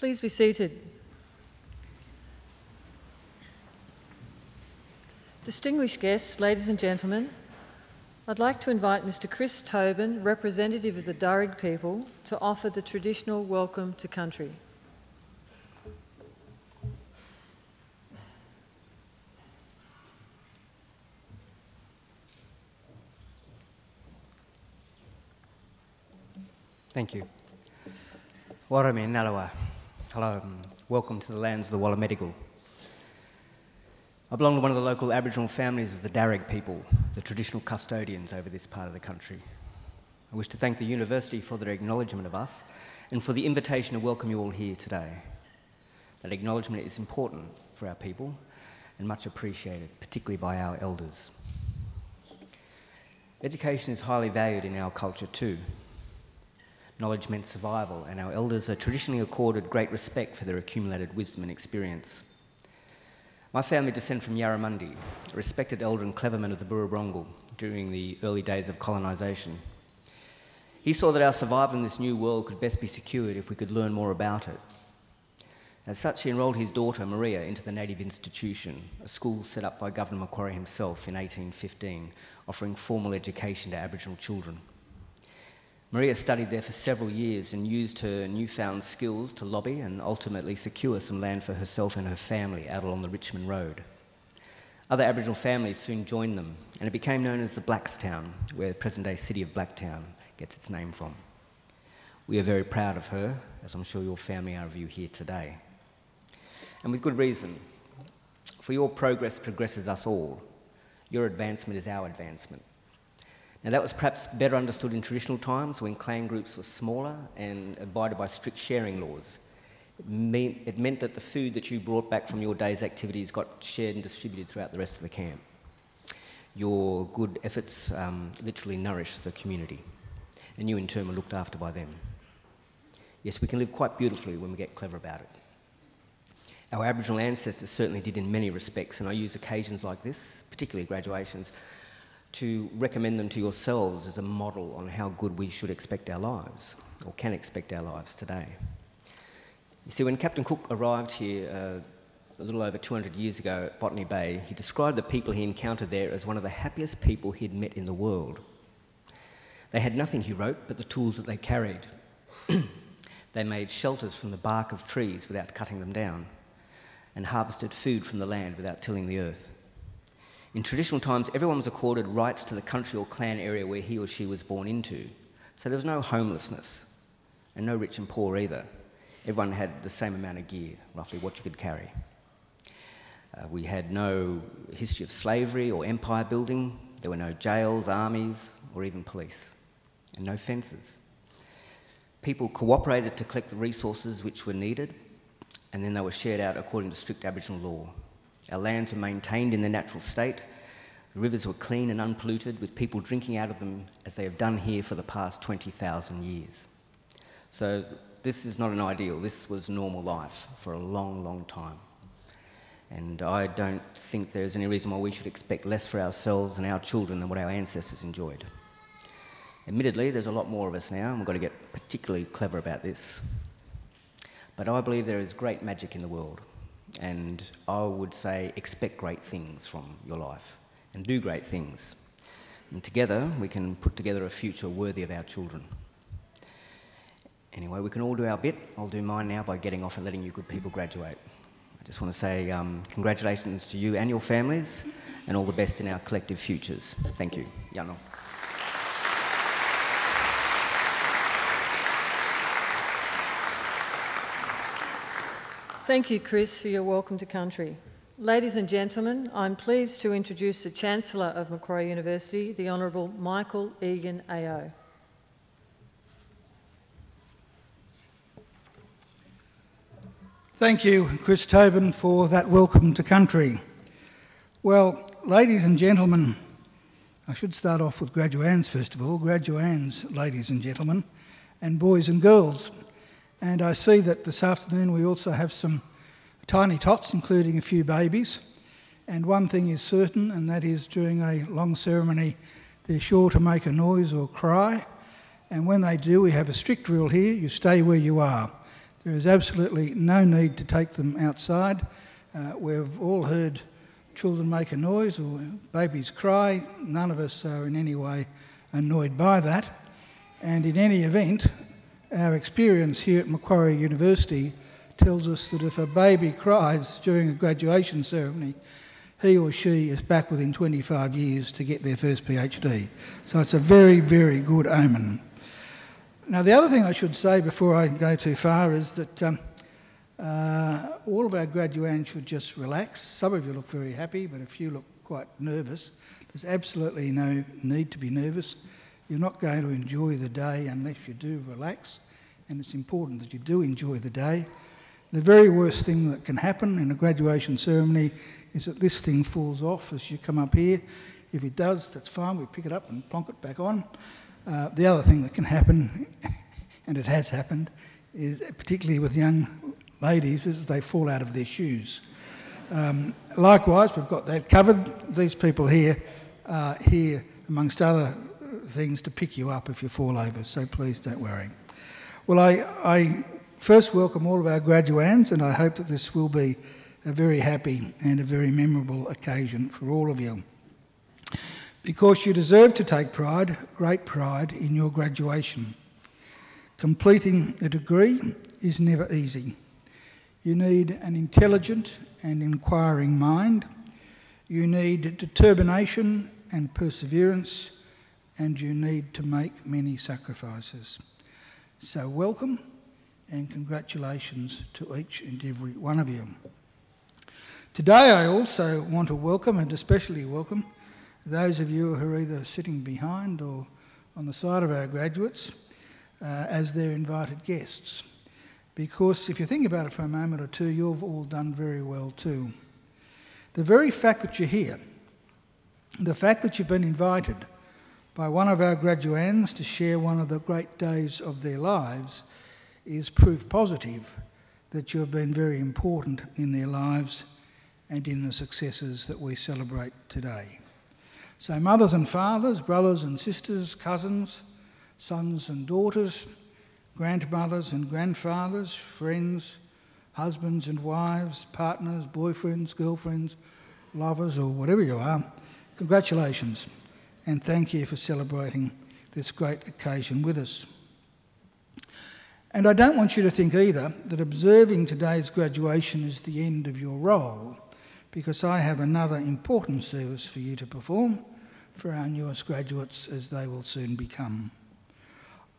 Please be seated. Distinguished guests, ladies and gentlemen, I'd like to invite Mr. Chris Tobin, representative of the Darug people, to offer the traditional welcome to country. Thank you. Warame Nalawa. Hello and welcome to the lands of the Wallamedigal. I belong to one of the local Aboriginal families of the Darug people, the traditional custodians over this part of the country. I wish to thank the University for their acknowledgement of us and for the invitation to welcome you all here today. That acknowledgement is important for our people and much appreciated, particularly by our elders. Education is highly valued in our culture too. Knowledge meant survival, and our elders are traditionally accorded great respect for their accumulated wisdom and experience. My family descend from Yarramundi, a respected elder and clever man of the Burrabrongal during the early days of colonisation. He saw that our survival in this new world could best be secured if we could learn more about it. As such, he enrolled his daughter, Maria, into the Native Institution, a school set up by Governor Macquarie himself in 1815, offering formal education to Aboriginal children. Maria studied there for several years and used her newfound skills to lobby and ultimately secure some land for herself and her family out along the Richmond Road. Other Aboriginal families soon joined them, and it became known as the Blackstown, where the present-day city of Blacktown gets its name from. We are very proud of her, as I'm sure your family are of you here today. And with good reason. For your progress progresses us all. Your advancement is our advancement. Now that was perhaps better understood in traditional times when clan groups were smaller and abided by strict sharing laws. It meant that the food that you brought back from your day's activities got shared and distributed throughout the rest of the camp. Your good efforts literally nourished the community, and you in turn were looked after by them. Yes, we can live quite beautifully when we get clever about it. Our Aboriginal ancestors certainly did in many respects, and I use occasions like this, particularly graduations, to recommend them to yourselves as a model on how good we should expect our lives, or can expect our lives today. You see, when Captain Cook arrived here a little over 200 years ago at Botany Bay, he described the people he encountered there as one of the happiest people he'd met in the world. They had nothing, he wrote, but the tools that they carried. They made shelters from the bark of trees without cutting them down, and harvested food from the land without tilling the earth. In traditional times, everyone was accorded rights to the country or clan area where he or she was born into. So there was no homelessness, and no rich and poor either. Everyone had the same amount of gear, roughly what you could carry. We had no history of slavery or empire building. There were no jails, armies, or even police, and no fences. People cooperated to collect the resources which were needed, and then they were shared out according to strict Aboriginal law. Our lands were maintained in their natural state. The rivers were clean and unpolluted, with people drinking out of them as they have done here for the past 20,000 years. So this is not an ideal. This was normal life for a long, long time. And I don't think there's any reason why we should expect less for ourselves and our children than what our ancestors enjoyed. Admittedly, there's a lot more of us now, and we've got to get particularly clever about this. But I believe there is great magic in the world. And I would say expect great things from your life and do great things. And together we can put together a future worthy of our children. Anyway, we can all do our bit. I'll do mine now by getting off and letting you good people graduate. I just want to say congratulations to you and your families, and all the best in our collective futures. Thank you. Yano. Thank you, Chris, for your welcome to country. Ladies and gentlemen, I'm pleased to introduce the Chancellor of Macquarie University, the Honourable Michael Egan AO. Thank you, Chris Tobin, for that welcome to country. Well, ladies and gentlemen, I should start off with graduands first of all. Graduands, ladies and gentlemen, and boys and girls. And I see that this afternoon we also have some tiny tots, including a few babies. And one thing is certain, and that is during a long ceremony, they're sure to make a noise or cry. And when they do, we have a strict rule here: you stay where you are. There is absolutely no need to take them outside. We've all heard children make a noise or babies cry. None of us are in any way annoyed by that. And in any event, our experience here at Macquarie University tells us that if a baby cries during a graduation ceremony, he or she is back within 25 years to get their first PhD. So it's a very, very good omen. Now, the other thing I should say before I go too far is that all of our graduands should just relax. Some of you look very happy, but a few look quite nervous. There's absolutely no need to be nervous. You're not going to enjoy the day unless you do relax, and it's important that you do enjoy the day. The very worst thing that can happen in a graduation ceremony is that this thing falls off as you come up here. If it does, that's fine, we pick it up and plonk it back on. The other thing that can happen, and it has happened, is particularly with young ladies, is they fall out of their shoes. Likewise, we've got that covered. These people here are here, amongst other things, to pick you up if you fall over, so please don't worry. Well, I first welcome all of our graduands, and I hope that this will be a very happy and a very memorable occasion for all of you. Because you deserve to take pride, great pride, in your graduation. Completing a degree is never easy. You need an intelligent and inquiring mind. You need determination and perseverance, and you need to make many sacrifices. So welcome and congratulations to each and every one of you. Today I also want to welcome, and especially welcome, those of you who are either sitting behind or on the side of our graduates as their invited guests. Because if you think about it for a moment or two, you've all done very well too. The very fact that you're here, the fact that you've been invited by one of our graduands to share one of the great days of their lives is proof positive that you have been very important in their lives and in the successes that we celebrate today. So mothers and fathers, brothers and sisters, cousins, sons and daughters, grandmothers and grandfathers, friends, husbands and wives, partners, boyfriends, girlfriends, lovers, or whatever you are, congratulations and thank you for celebrating this great occasion with us. And I don't want you to think either that observing today's graduation is the end of your role, because I have another important service for you to perform for our newest graduates, as they will soon become.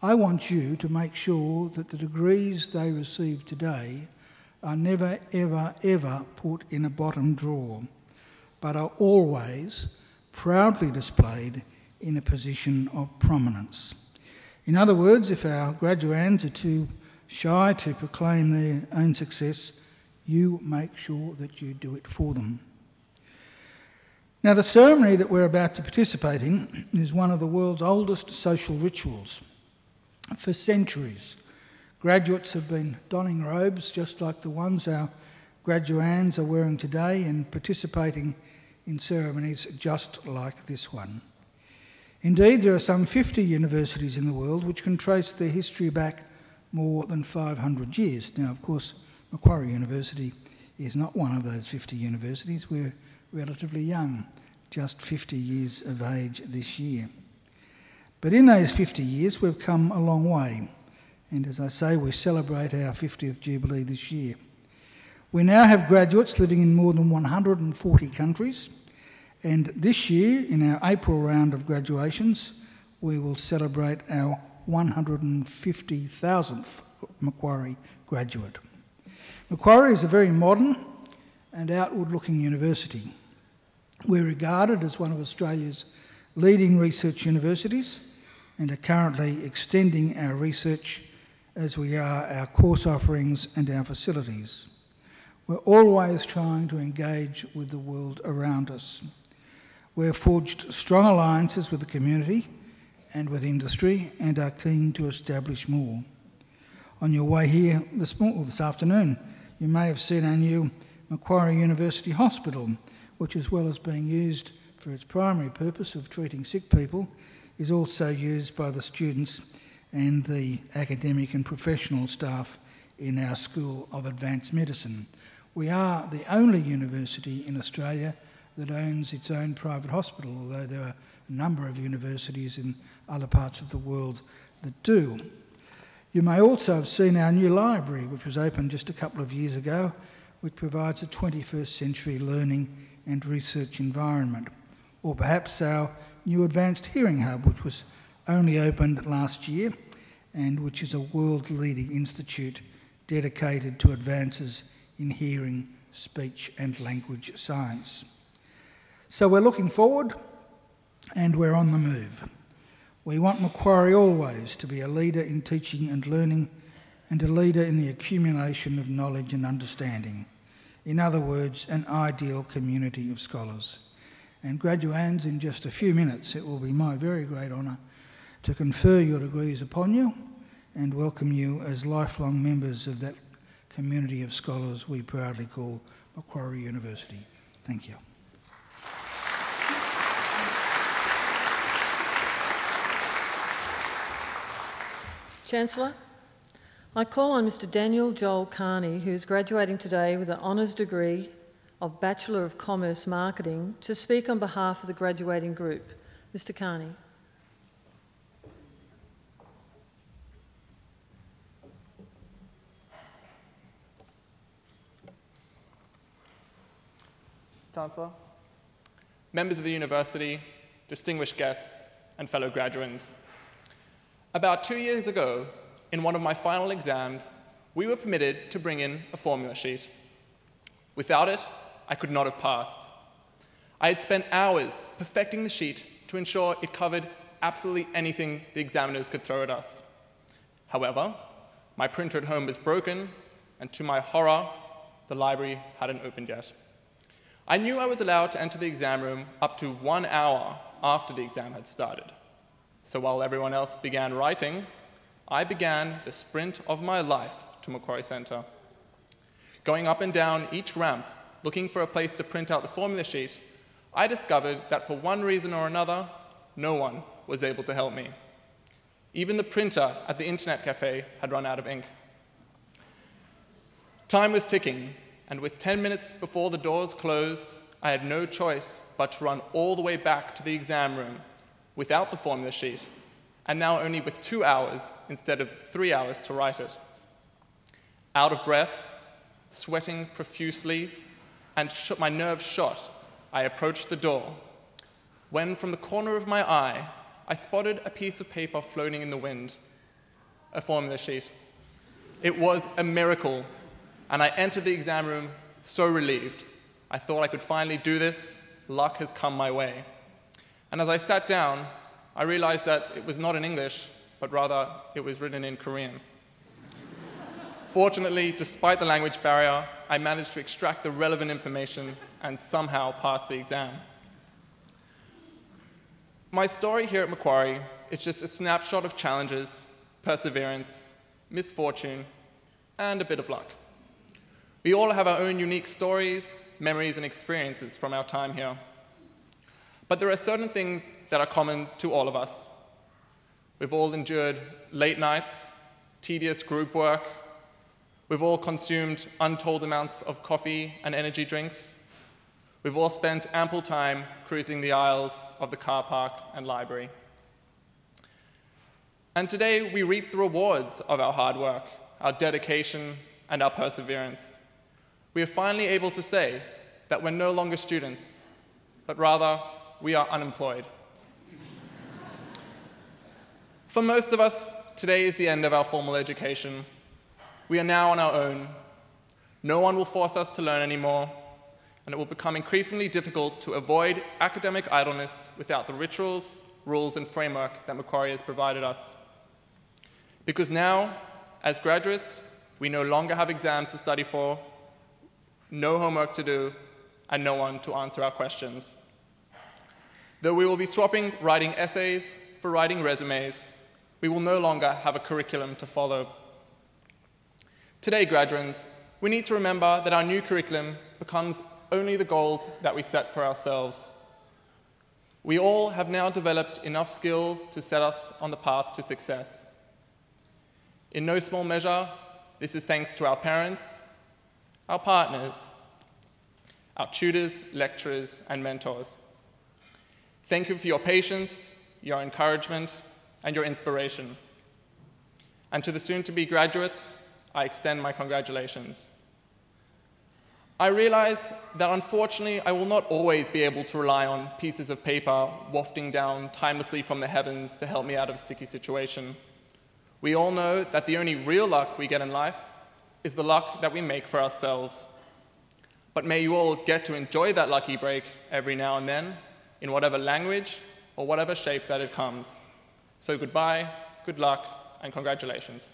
I want you to make sure that the degrees they receive today are never, ever, ever put in a bottom drawer, but are always proudly displayed in a position of prominence. In other words, if our graduands are too shy to proclaim their own success, you make sure that you do it for them. Now, the ceremony that we're about to participate in is one of the world's oldest social rituals. For centuries, graduates have been donning robes just like the ones our graduands are wearing today and participating in ceremonies just like this one. Indeed, there are some 50 universities in the world which can trace their history back more than 500 years. Now, of course, Macquarie University is not one of those 50 universities. We're relatively young, just 50 years of age this year. But in those 50 years, we've come a long way. And as I say, we celebrate our 50th Jubilee this year. We now have graduates living in more than 140 countries. And this year, in our April round of graduations, we will celebrate our 150,000th Macquarie graduate. Macquarie is a very modern and outward-looking university. We're regarded as one of Australia's leading research universities and are currently extending our research as we are our course offerings and our facilities. We're always trying to engage with the world around us. We've forged strong alliances with the community and with industry and are keen to establish more. On your way here this afternoon, you may have seen our new Macquarie University Hospital, which, as well as being used for its primary purpose of treating sick people, is also used by the students and the academic and professional staff in our School of Advanced Medicine. We are the only university in Australia that owns its own private hospital, although there are a number of universities in other parts of the world that do. You may also have seen our new library, which was opened just a couple of years ago, which provides a 21st century learning and research environment. Or perhaps our new Advanced Hearing Hub, which was only opened last year and which is a world-leading institute dedicated to advances in hearing, speech and language science. So we're looking forward and we're on the move. We want Macquarie always to be a leader in teaching and learning and a leader in the accumulation of knowledge and understanding. In other words, an ideal community of scholars. And graduands, in just a few minutes, it will be my very great honour to confer your degrees upon you and welcome you as lifelong members of that community of scholars we proudly call Macquarie University. Thank you. Chancellor, I call on Mr Daniel Joel Carney, who is graduating today with an honours degree of Bachelor of Commerce Marketing, to speak on behalf of the graduating group. Mr Carney. Chancellor, members of the university, distinguished guests, and fellow graduands. About 2 years ago, in one of my final exams, we were permitted to bring in a formula sheet. Without it, I could not have passed. I had spent hours perfecting the sheet to ensure it covered absolutely anything the examiners could throw at us. However, my printer at home was broken, and to my horror, the library hadn't opened yet. I knew I was allowed to enter the exam room up to 1 hour after the exam had started. So while everyone else began writing, I began the sprint of my life to Macquarie Centre. Going up and down each ramp, looking for a place to print out the formula sheet, I discovered that for one reason or another, no one was able to help me. Even the printer at the internet cafe had run out of ink. Time was ticking, and with 10 minutes before the doors closed, I had no choice but to run all the way back to the exam room without the formula sheet, and now only with 2 hours instead of 3 hours to write it. Out of breath, sweating profusely, and my nerves shot, I approached the door, when from the corner of my eye, I spotted a piece of paper floating in the wind, a formula sheet. It was a miracle, and I entered the exam room so relieved. I thought I could finally do this. Luck has come my way. And as I sat down, I realized that it was not in English, but rather it was written in Korean. Fortunately, despite the language barrier, I managed to extract the relevant information and somehow pass the exam. My story here at Macquarie is just a snapshot of challenges, perseverance, misfortune, and a bit of luck. We all have our own unique stories, memories, and experiences from our time here. But there are certain things that are common to all of us. We've all endured late nights, tedious group work. We've all consumed untold amounts of coffee and energy drinks. We've all spent ample time cruising the aisles of the car park and library. And today we reap the rewards of our hard work, our dedication, and our perseverance. We are finally able to say that we're no longer students, but rather we are unemployed. For most of us, today is the end of our formal education. We are now on our own. No one will force us to learn anymore, and it will become increasingly difficult to avoid academic idleness without the rituals, rules, and framework that Macquarie has provided us. Because now, as graduates, we no longer have exams to study for, no homework to do, and no one to answer our questions. Though we will be swapping writing essays for writing resumes, we will no longer have a curriculum to follow. Today, graduates, we need to remember that our new curriculum becomes only the goals that we set for ourselves. We all have now developed enough skills to set us on the path to success. In no small measure, this is thanks to our parents, our partners, our tutors, lecturers, and mentors. Thank you for your patience, your encouragement, and your inspiration. And to the soon-to-be graduates, I extend my congratulations. I realize that unfortunately I will not always be able to rely on pieces of paper wafting down timelessly from the heavens to help me out of a sticky situation. We all know that the only real luck we get in life is the luck that we make for ourselves. But may you all get to enjoy that lucky break every now and then, in whatever language or whatever shape that it comes. So goodbye, good luck, and congratulations.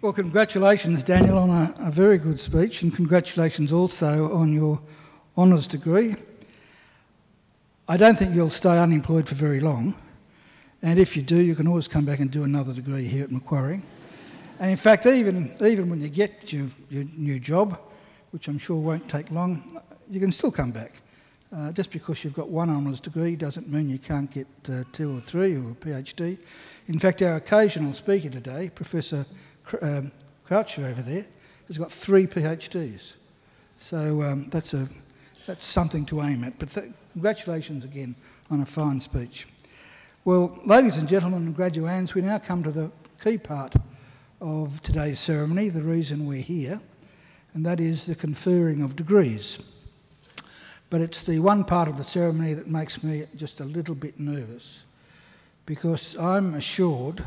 Well, congratulations, Daniel, on a very good speech, and congratulations also on your honours degree. I don't think you'll stay unemployed for very long, and if you do, you can always come back and do another degree here at Macquarie. And in fact, even when you get your new job, which I'm sure won't take long, you can still come back. Just because you've got one honours degree doesn't mean you can't get 2 or 3 or a PhD. In fact, our occasional speaker today, Professor Croucher over there, has got 3 PhDs. So that's something to aim at. But congratulations again on a fine speech. Well, ladies and gentlemen and graduands, we now come to the key part of today's ceremony, the reason we're here, and that is the conferring of degrees. But it's the one part of the ceremony that makes me just a little bit nervous, because I'm assured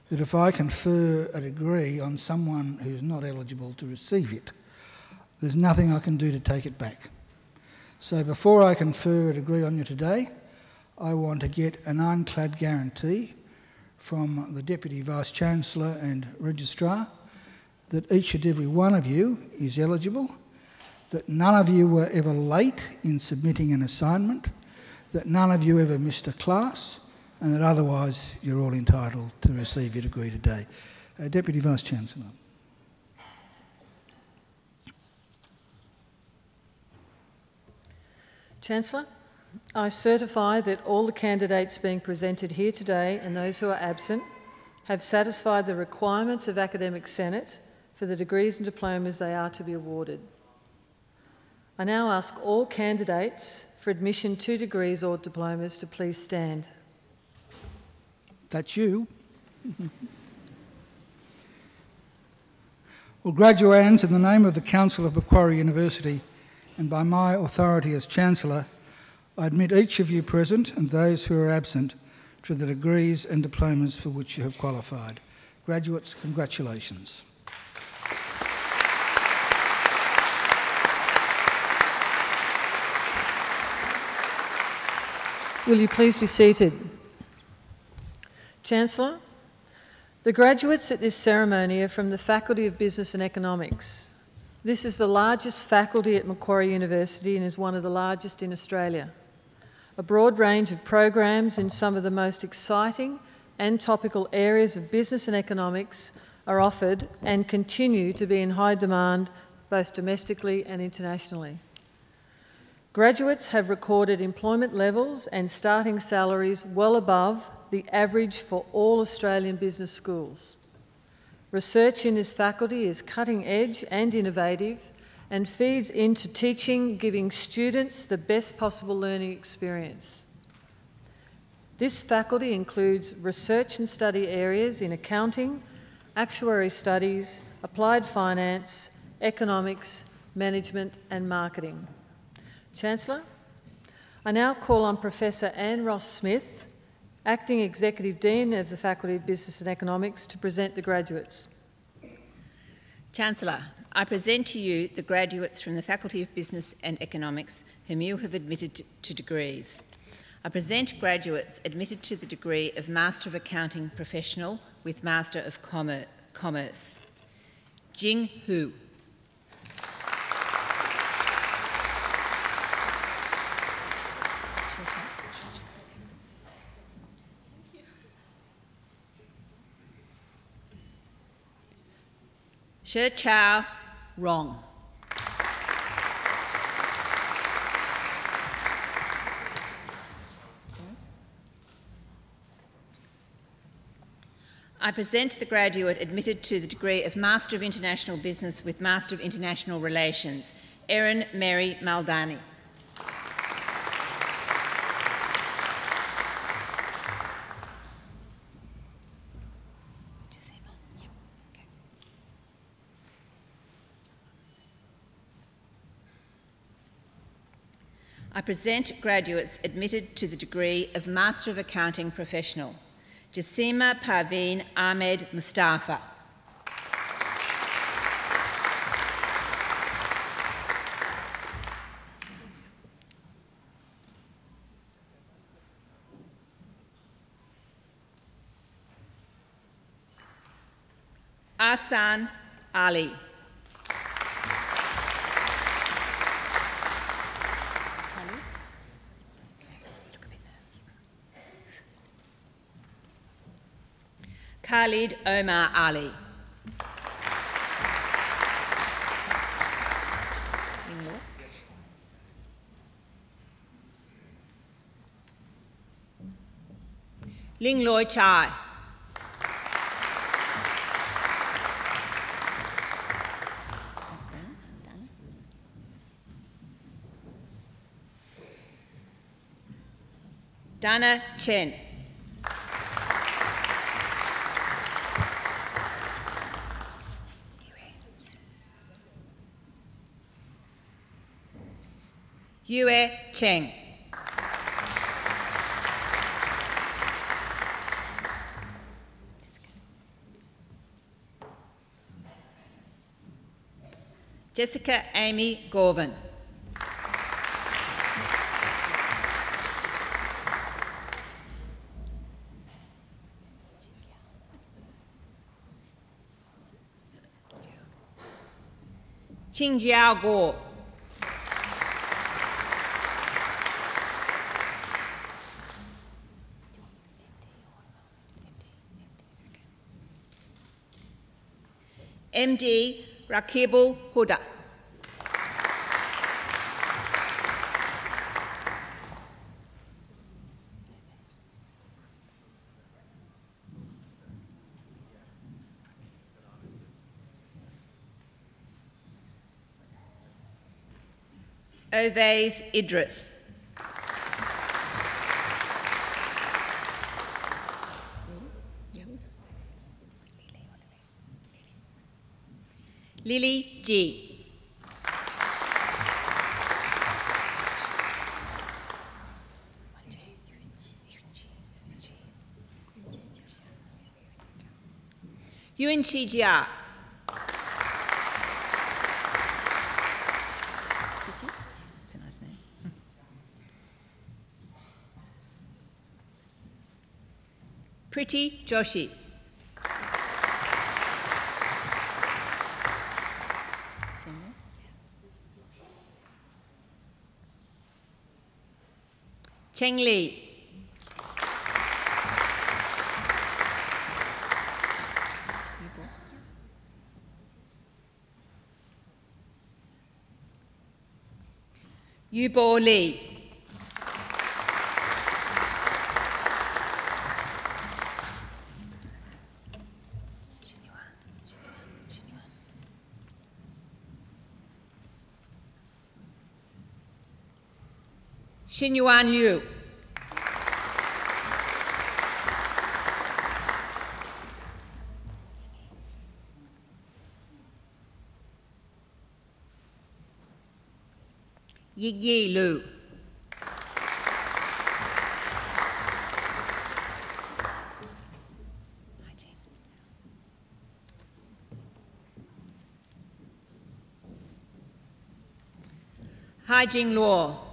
that if I confer a degree on someone who's not eligible to receive it, there's nothing I can do to take it back. So before I confer a degree on you today, I want to get an ironclad guarantee from the Deputy Vice-Chancellor and Registrar that each and every one of you is eligible, that none of you were ever late in submitting an assignment, that none of you ever missed a class, and that otherwise you're all entitled to receive your degree today. Deputy Vice-Chancellor. Chancellor, I certify that all the candidates being presented here today and those who are absent have satisfied the requirements of Academic Senate for the degrees and diplomas they are to be awarded. I now ask all candidates for admission to degrees or diplomas to please stand. That's you. Well, graduands, in the name of the Council of Macquarie University and by my authority as Chancellor, I admit each of you present and those who are absent to the degrees and diplomas for which you have qualified. Graduates, congratulations. Will you please be seated? Chancellor, the graduates at this ceremony are from the Faculty of Business and Economics. This is the largest faculty at Macquarie University and is one of the largest in Australia. A broad range of programs in some of the most exciting and topical areas of business and economics are offered and continue to be in high demand both domestically and internationally. Graduates have recorded employment levels and starting salaries well above the average for all Australian business schools. Research in this faculty is cutting edge and innovative and feeds into teaching, giving students the best possible learning experience. This faculty includes research and study areas in accounting, actuary studies, applied finance, economics, management and marketing. Chancellor, I now call on Professor Anne Ross-Smith, Acting Executive Dean of the Faculty of Business and Economics, to present the graduates. Chancellor, I present to you the graduates from the Faculty of Business and Economics whom you have admitted to degrees. I present graduates admitted to the degree of Master of Accounting Professional with Master of Commerce. Jing Hu. Shi Chao Rong. I present the graduate admitted to the degree of Master of International Business with Master of International Relations, Erin Mary Maldani. I present graduates admitted to the degree of Master of Accounting Professional, Jasima Parveen Ahmed Mustafa. Ahsan Ali. Khalid Omar Ali. Ling Loy Chai. Dana Chen. Yue Cheng. Jessica Amy Gorvin. Qingjiao Guo. MD Rakibul Huda. Ovais Idris. Lily G. Yun Chi Jia. That's a nice name. Pretty Joshi. Cheng Li. Yubo Li. Xinyuan Liu. Yi Lu. Haijing Luo.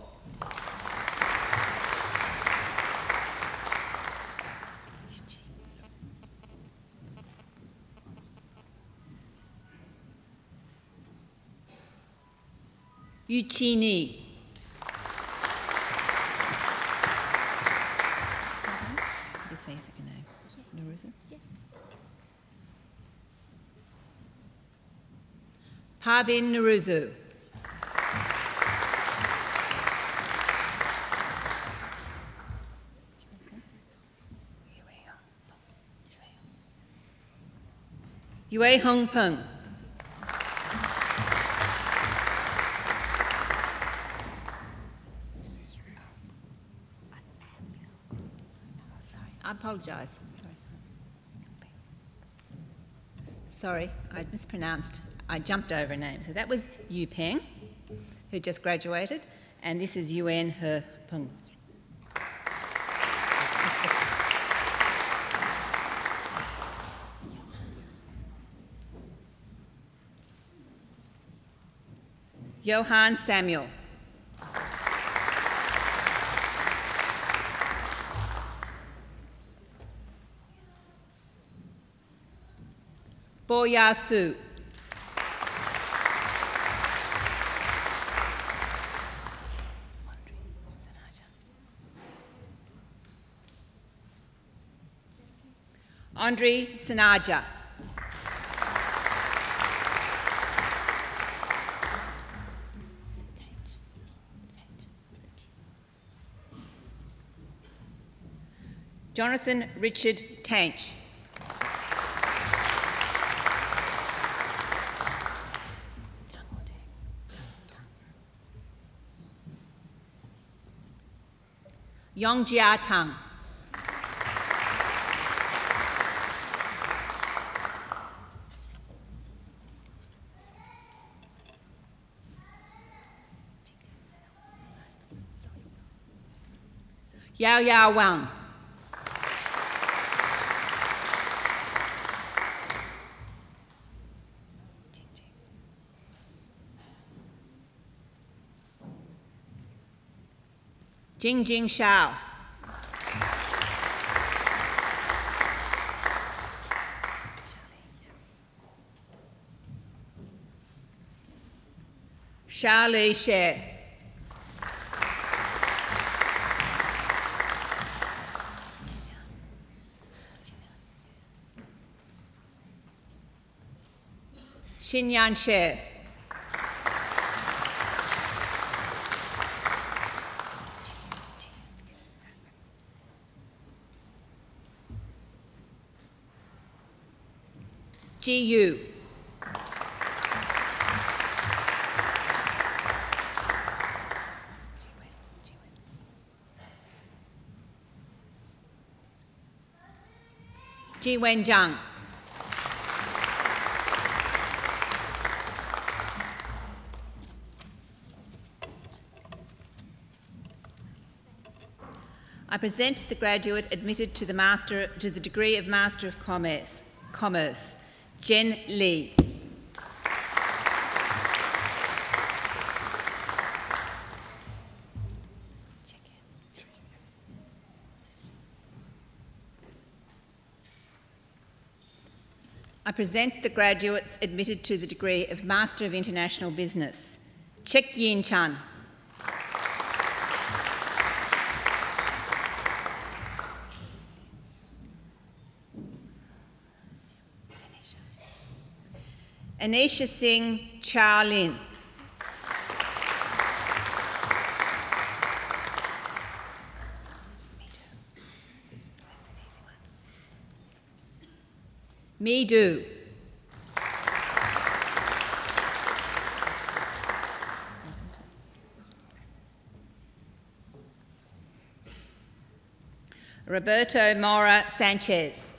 Yu Chi Ni. Just say a second name. Narusa? Yeah. Parvin Naruzu. Yue Hong Peng. I apologise. Sorry, I mispronounced. I jumped over a name. So that was Yu Peng, who just graduated, and this is Yuen He Peng. Johann Samuel. Bo Ya Su. Andre Sanaja. Jonathan Richard Tanch. Yongjia Tang. Yao Yao Wang. Jing Jing Shao. Sha Li She. Xin Yan She. Ji Yu. Ji Wen Zhang. I present the graduate admitted to the degree of Master of Commerce, Jen Lee. I present the graduates admitted to the degree of Master of International Business, Chek Yin Chan. Anisha Singh Cha Lin. Me Do. Roberto Mora Sanchez.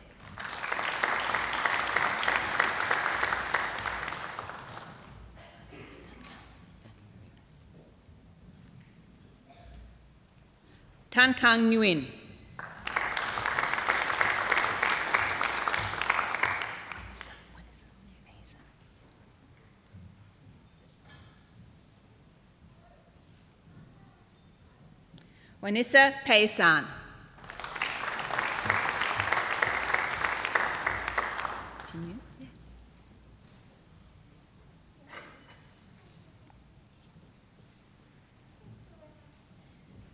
Tan Kang Nguyen. Wanissa Paysan.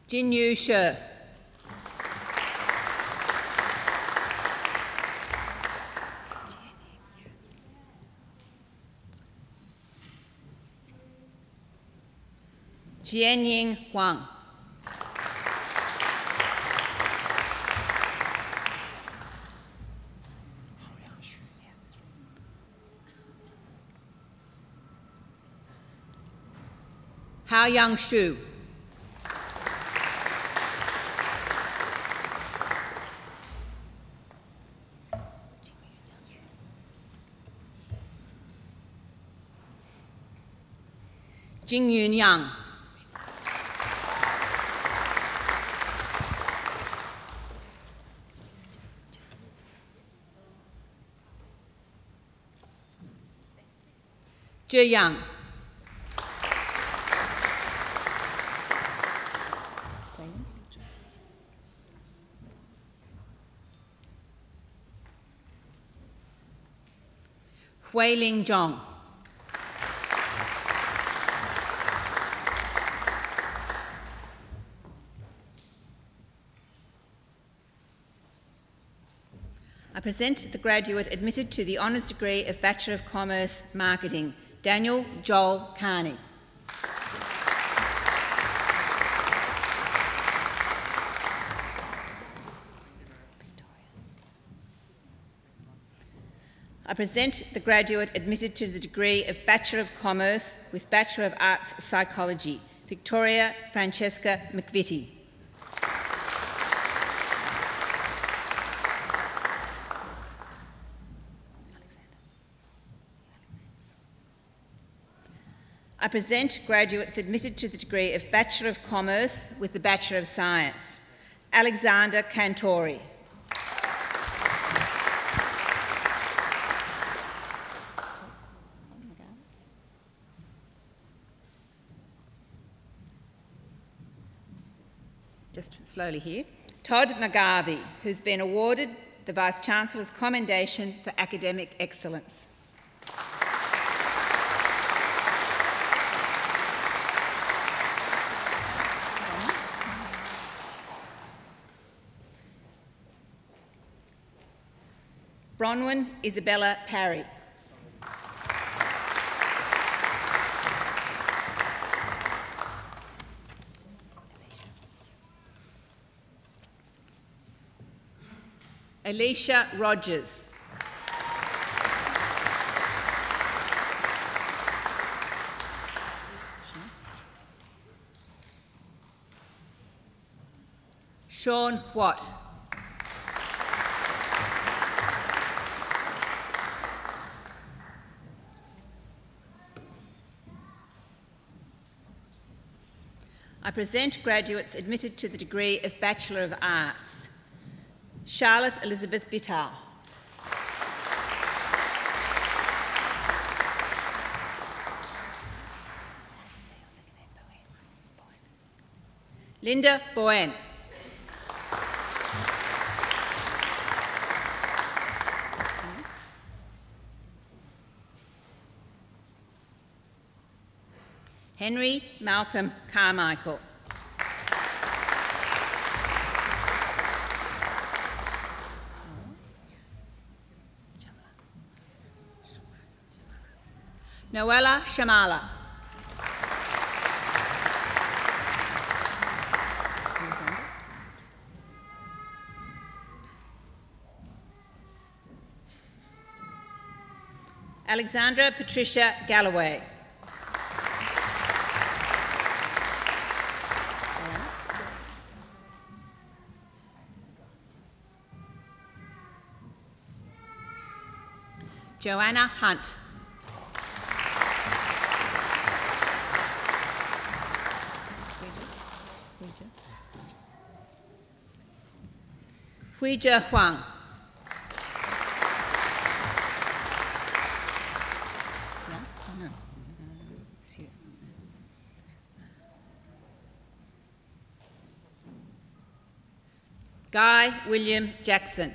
Jin Yu She. Jianying Huang. Hao Young Shu. Jing Yun Yang. Zhe Yang. Hui Ling Zhong. I present the graduate admitted to the honours degree of Bachelor of Commerce Marketing, Daniel Joel Carney. I present the graduate admitted to the degree of Bachelor of Commerce with Bachelor of Arts Psychology, Victoria Francesca McVitie. I present graduates admitted to the degree of Bachelor of Commerce with the Bachelor of Science, Alexander Cantori. Just slowly here. Todd McGarvey, who's been awarded the Vice-Chancellor's Commendation for Academic Excellence. Bronwyn Isabella Parry. Alicia Rogers. Sean Watt. I present graduates admitted to the degree of Bachelor of Arts. Charlotte Elizabeth Bitar. Linda Bowen. Henry Malcolm Carmichael. Noella Shamala. Alexandra Patricia Galloway. Joanna Hunt. Huijia Huang. Guy William Jackson.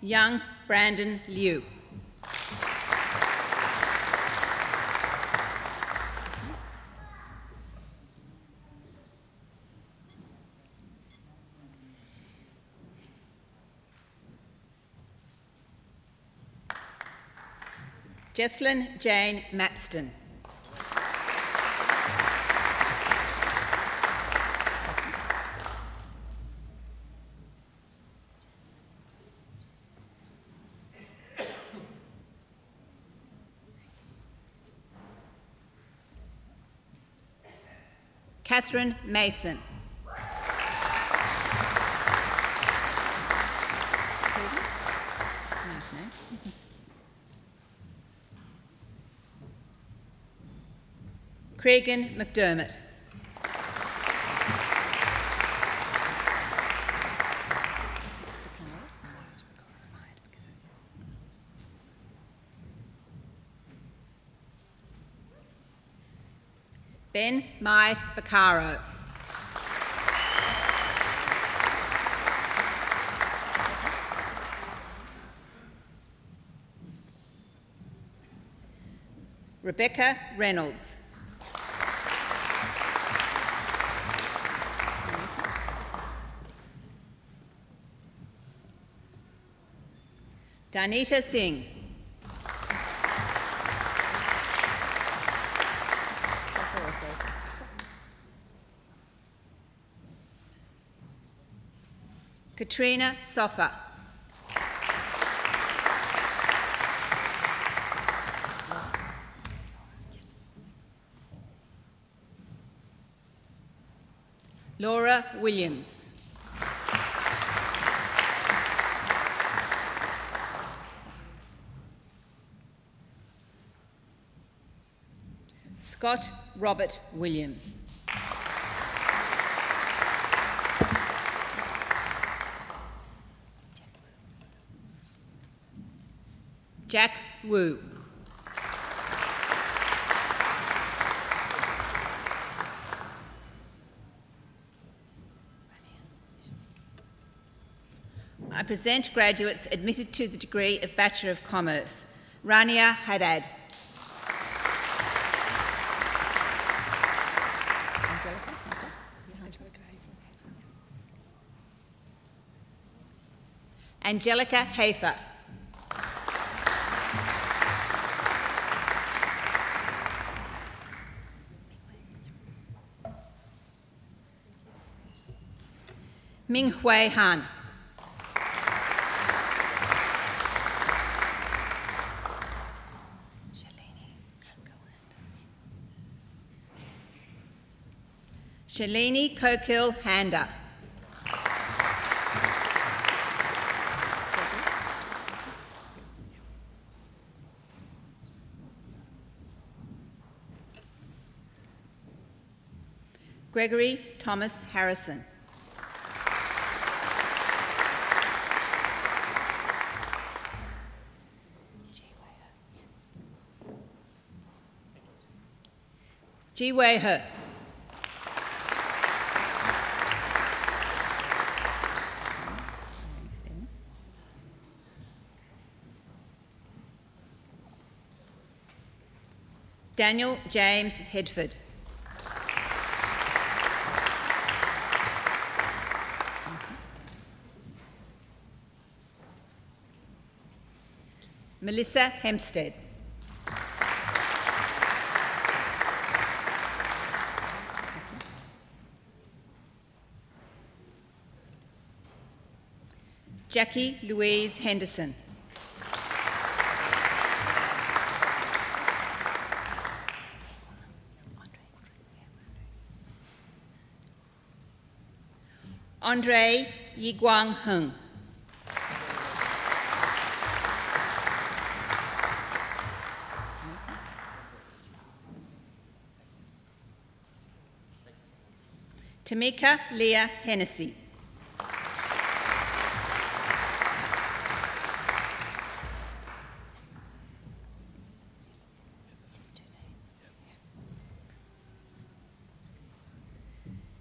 Young Brandon Liu. Jesslyn Jane Mapston. Catherine Mason. Nice name. Cregan McDermott. Ben Myatt Baccaro. Rebecca Reynolds. Danita Singh. Katrina Soffa. Laura Williams. Scott Robert Williams. Jack Wu. I present graduates admitted to the degree of Bachelor of Commerce. Rania Haddad. Angelica Hafer. Ming Hui Han. Shalini Kokil Handa. Gregory Thomas Harrison. Ji Wei He. Daniel James Hedford. Melissa Hempstead. Jackie Louise Henderson. Andre Yiguang Hung. Tamika Leah Hennessy.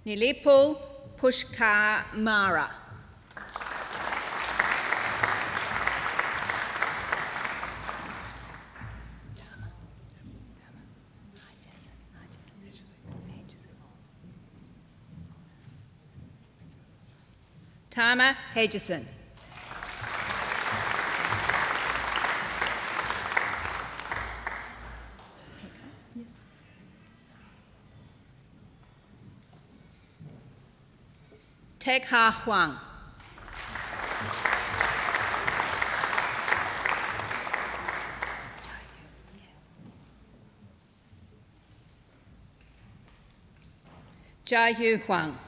Nilipul Pushkamara. Tama Hedgeson. Tek Ha Huang. Jia Yu Huang.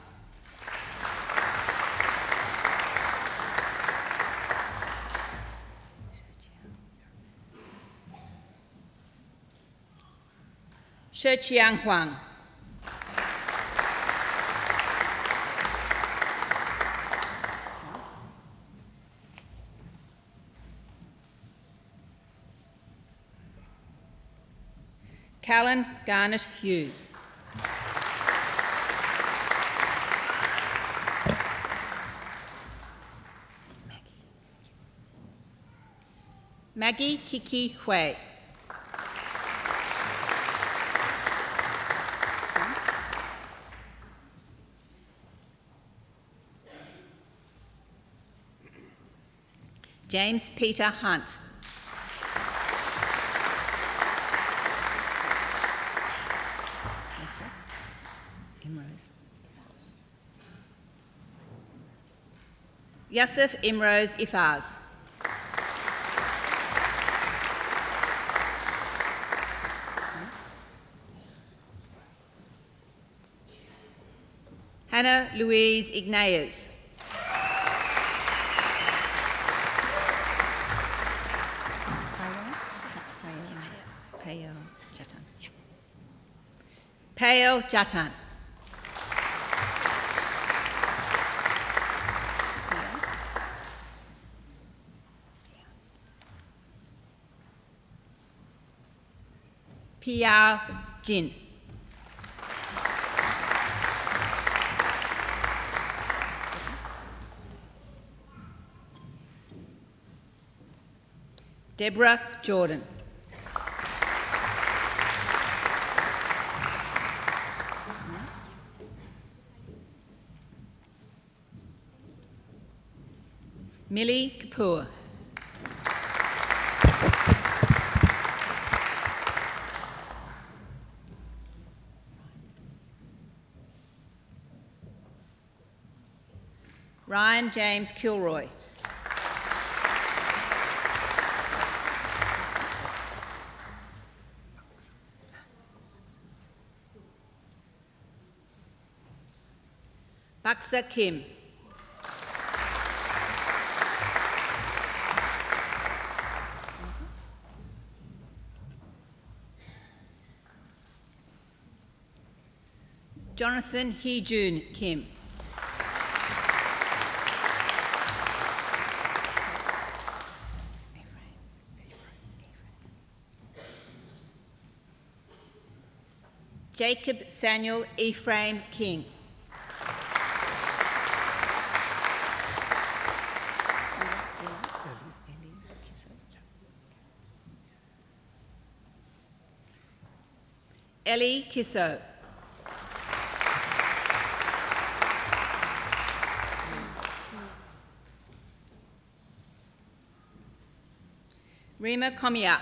Sheqiang Huang. Callan Garnett Hughes. Maggie Kiki Hui. James Peter Hunt. Yusuf Imrose Ifaz. Hannah Louise Ignayes. Payal Jatan. Piao Jin. Deborah Jordan. Millie Kapoor. Ryan James Kilroy. Baksa Kim. Jonathan Hee-Jun Kim. Jacob Samuel Ephraim King. Ellie Kisso. Rima Komia.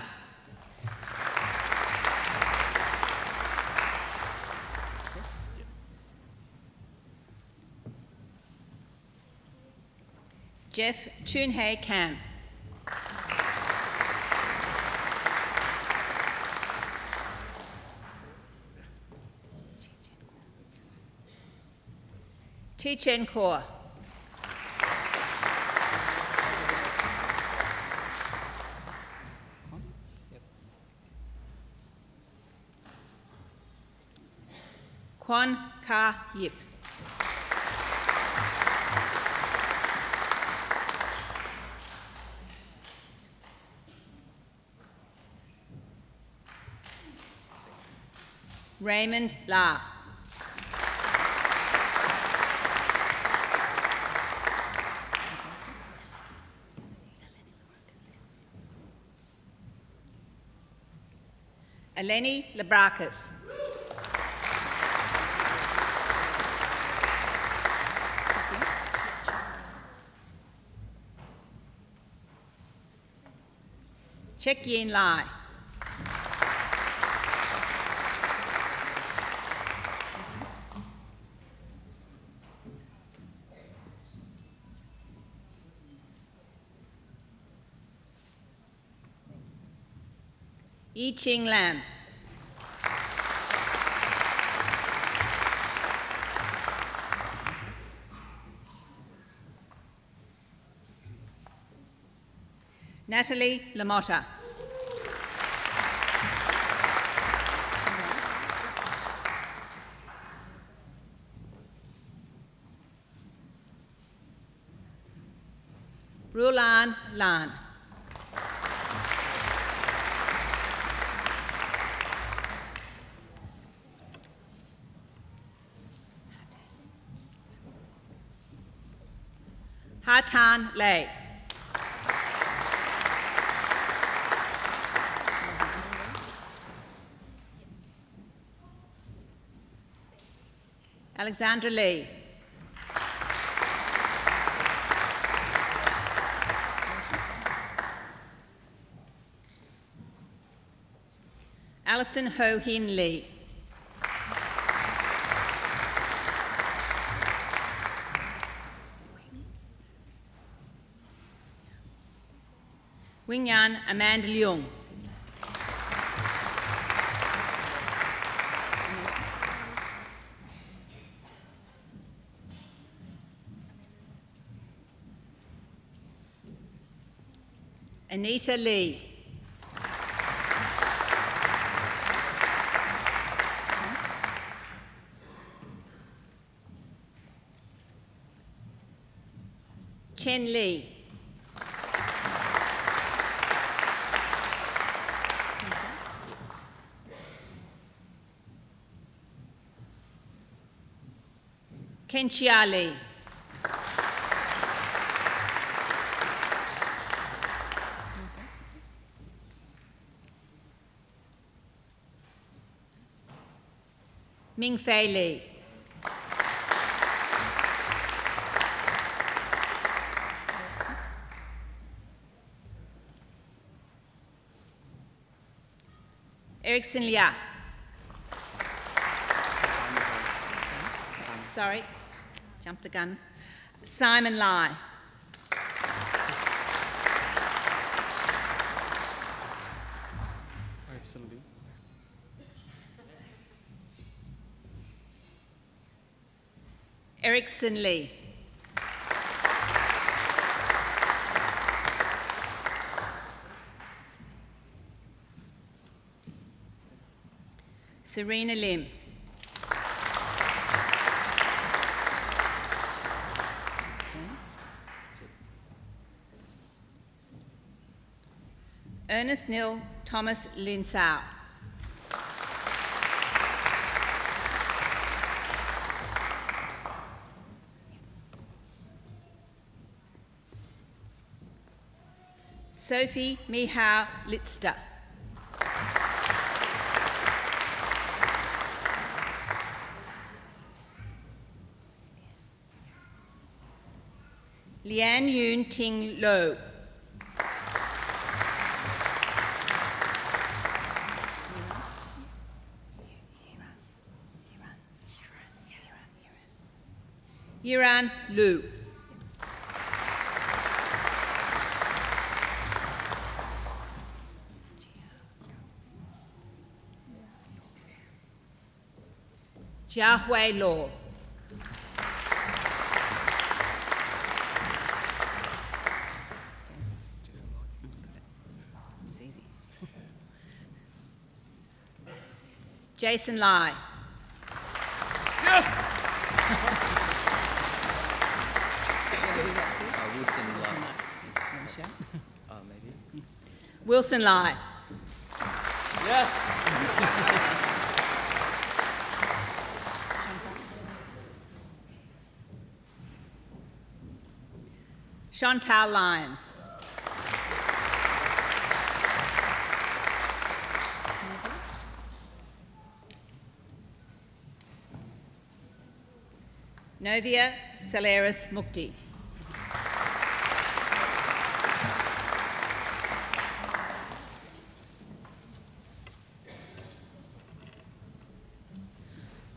Jeff Chunhei Kam. Chi Chen Kaur. Kwan Ka Yip. Raymond La. Eleni Labrakis. Chek Yin Lai. Yi Ching Lam. Natalie Lamotta. Rulan Lan. Hatan Lay. Alexandra Lee. Alison Ho Hin Lee. Wingyan Amanda Leung. Anita Lee. Chen Lee. Kenchia Lee. Ming Fei Lee. Erickson Lia. Sorry, jumped the gun. Simon Lai. Erickson Lee. Serena Lim. Ernest Nil Thomas Linsau. Sophie Mihao Litster. Lian Yun Ting Lo. Yiran Lu. Jiahui Law. Jason Lai. Yes! Wilson Lai. Maybe. Wilson Lai. Yes! Chantal Lyons. Novia Saleris Mukti.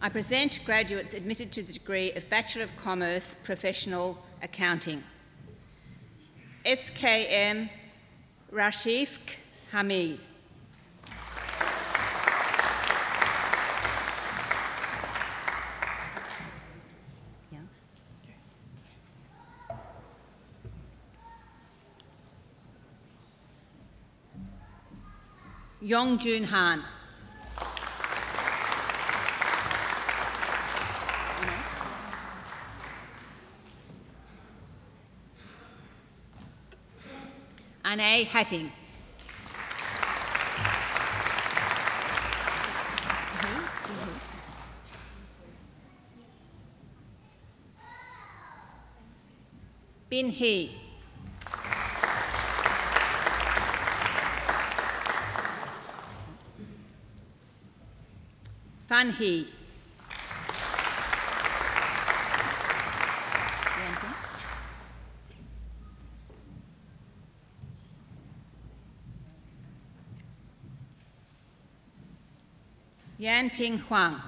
I present graduates admitted to the degree of Bachelor of Commerce, Professional Accounting. SKM Rashif Hamid. Yong Jun Han. Ane Hatting. Bin Hee. Fan Hee. Yan Ping Huang.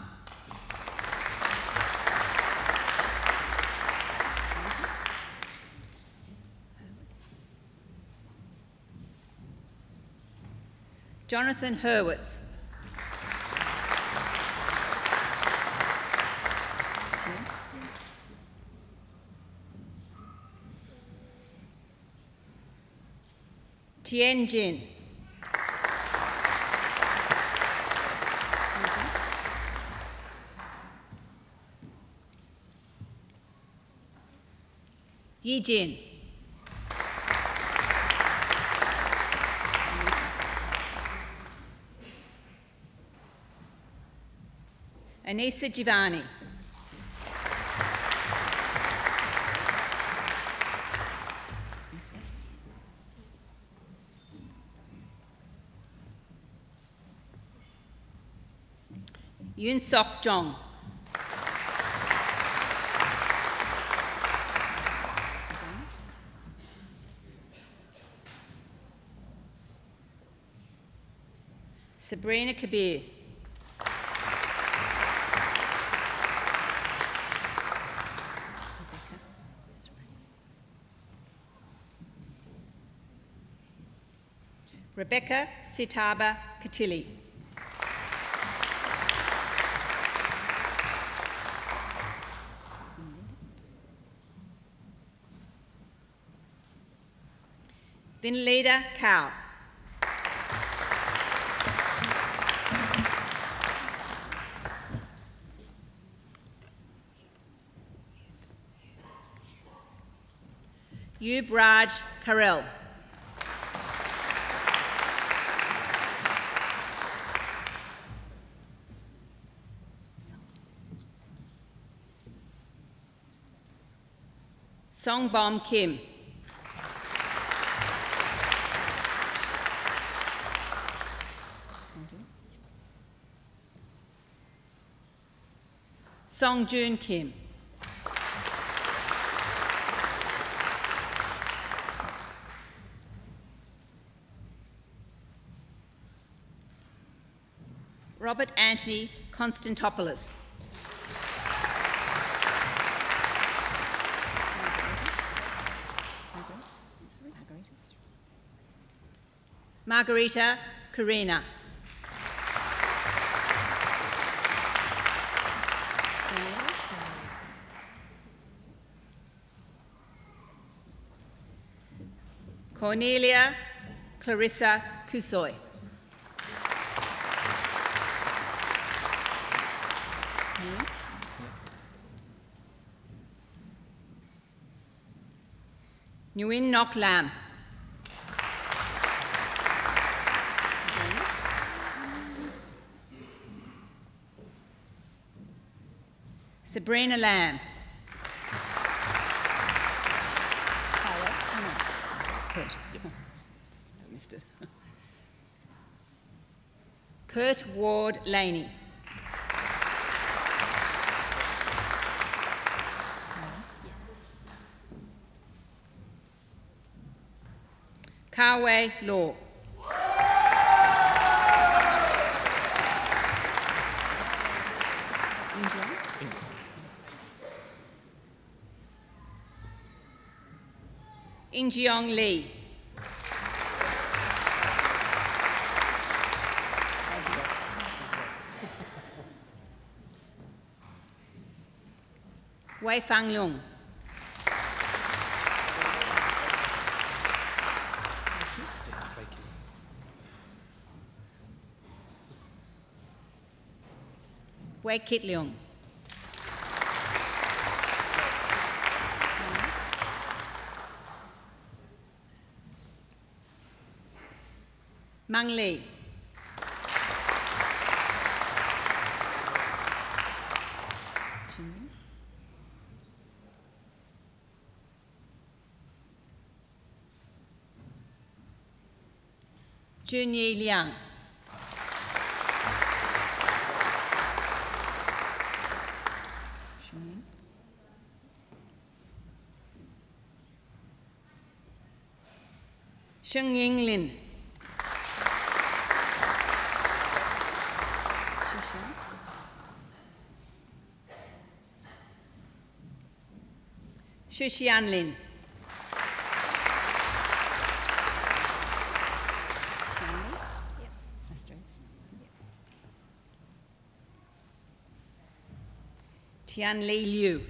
Jonathan Hurwitz. Tien Jin. Yi Jin. Anissa Giovanni. Yoon Sok Jong. Sabrina Kabir. Rebecca Sitaba Katili. Vinlida Cow. Yubraj Karel. Songbom Kim. Songjun Kim. Robert Anthony Constantopoulos. Margarita Karina. Cornelia Clarissa Kusoy. Nguyen Ngoc Lam. Sabrina Lamb. Kurt. I missed it. Kurt Ward Laney. Yes. Carway Law. Ingjiong Lee. Wei Fang Lung. Wei Kit Leung. Mang Lee. Junyi Liang. Sheng Ying Lin. Xu Xian Lin. Tian Li Liu.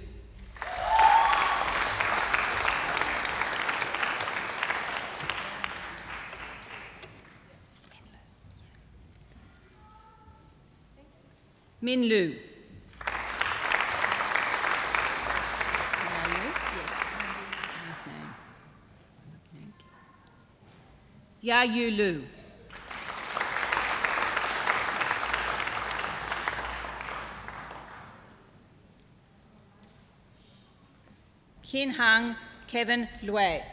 Min Lu. Ya Yu Lu. Kin Hang Kevin Lue. I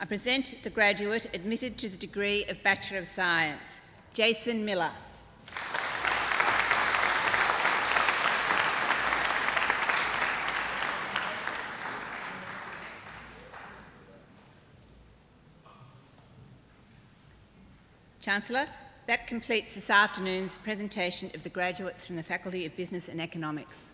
present the graduate admitted to the degree of Bachelor of Science, Jason Miller. Chancellor, that completes this afternoon's presentation of the graduates from the Faculty of Business and Economics.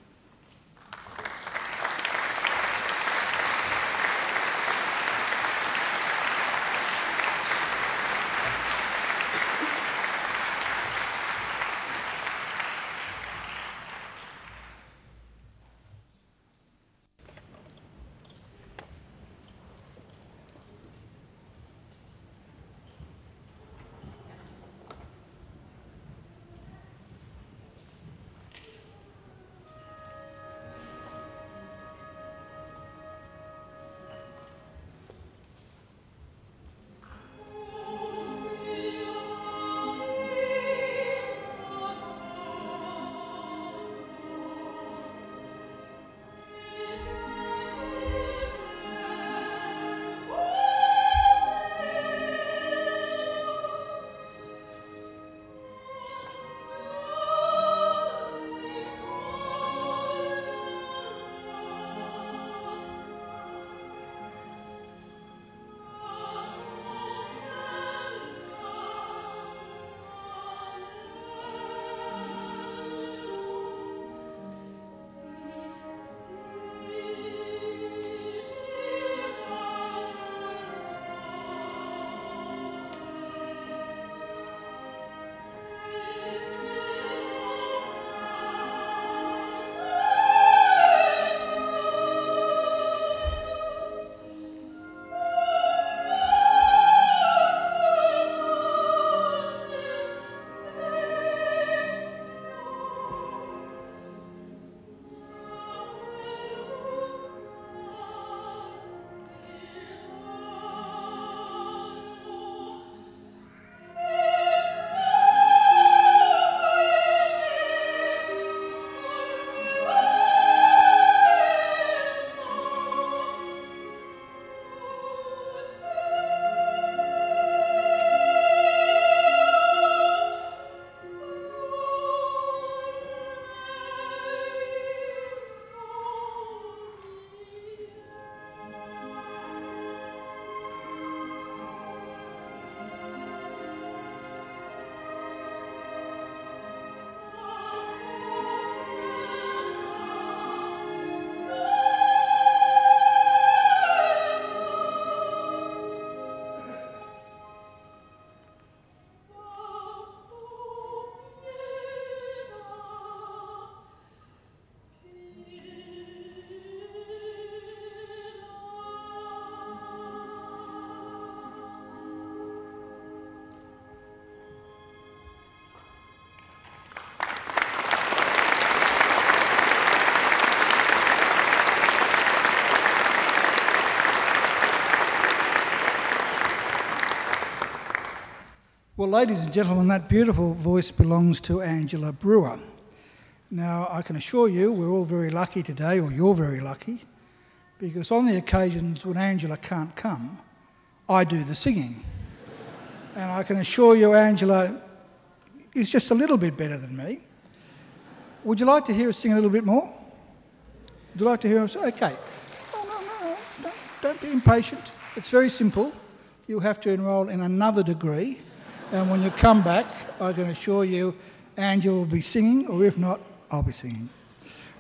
Well, ladies and gentlemen, that beautiful voice belongs to Angela Brewer. Now, I can assure you we're all very lucky today, or you're very lucky, because on the occasions when Angela can't come, I do the singing. And I can assure you Angela is just a little bit better than me. Would you like to hear us sing a little bit more? Would you like to hear us? Okay. No, don't be impatient. It's very simple. You have to enrol in another degree, and when you come back, I can assure you Angela will be singing, or if not, I'll be singing.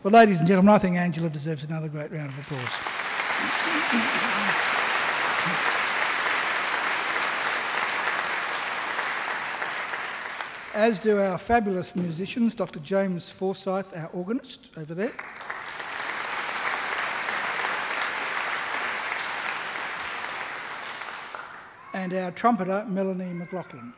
Well, ladies and gentlemen, I think Angela deserves another great round of applause. As do our fabulous musicians, Dr. James Forsyth, our organist, over there. And our trumpeter, Melanie McLaughlin.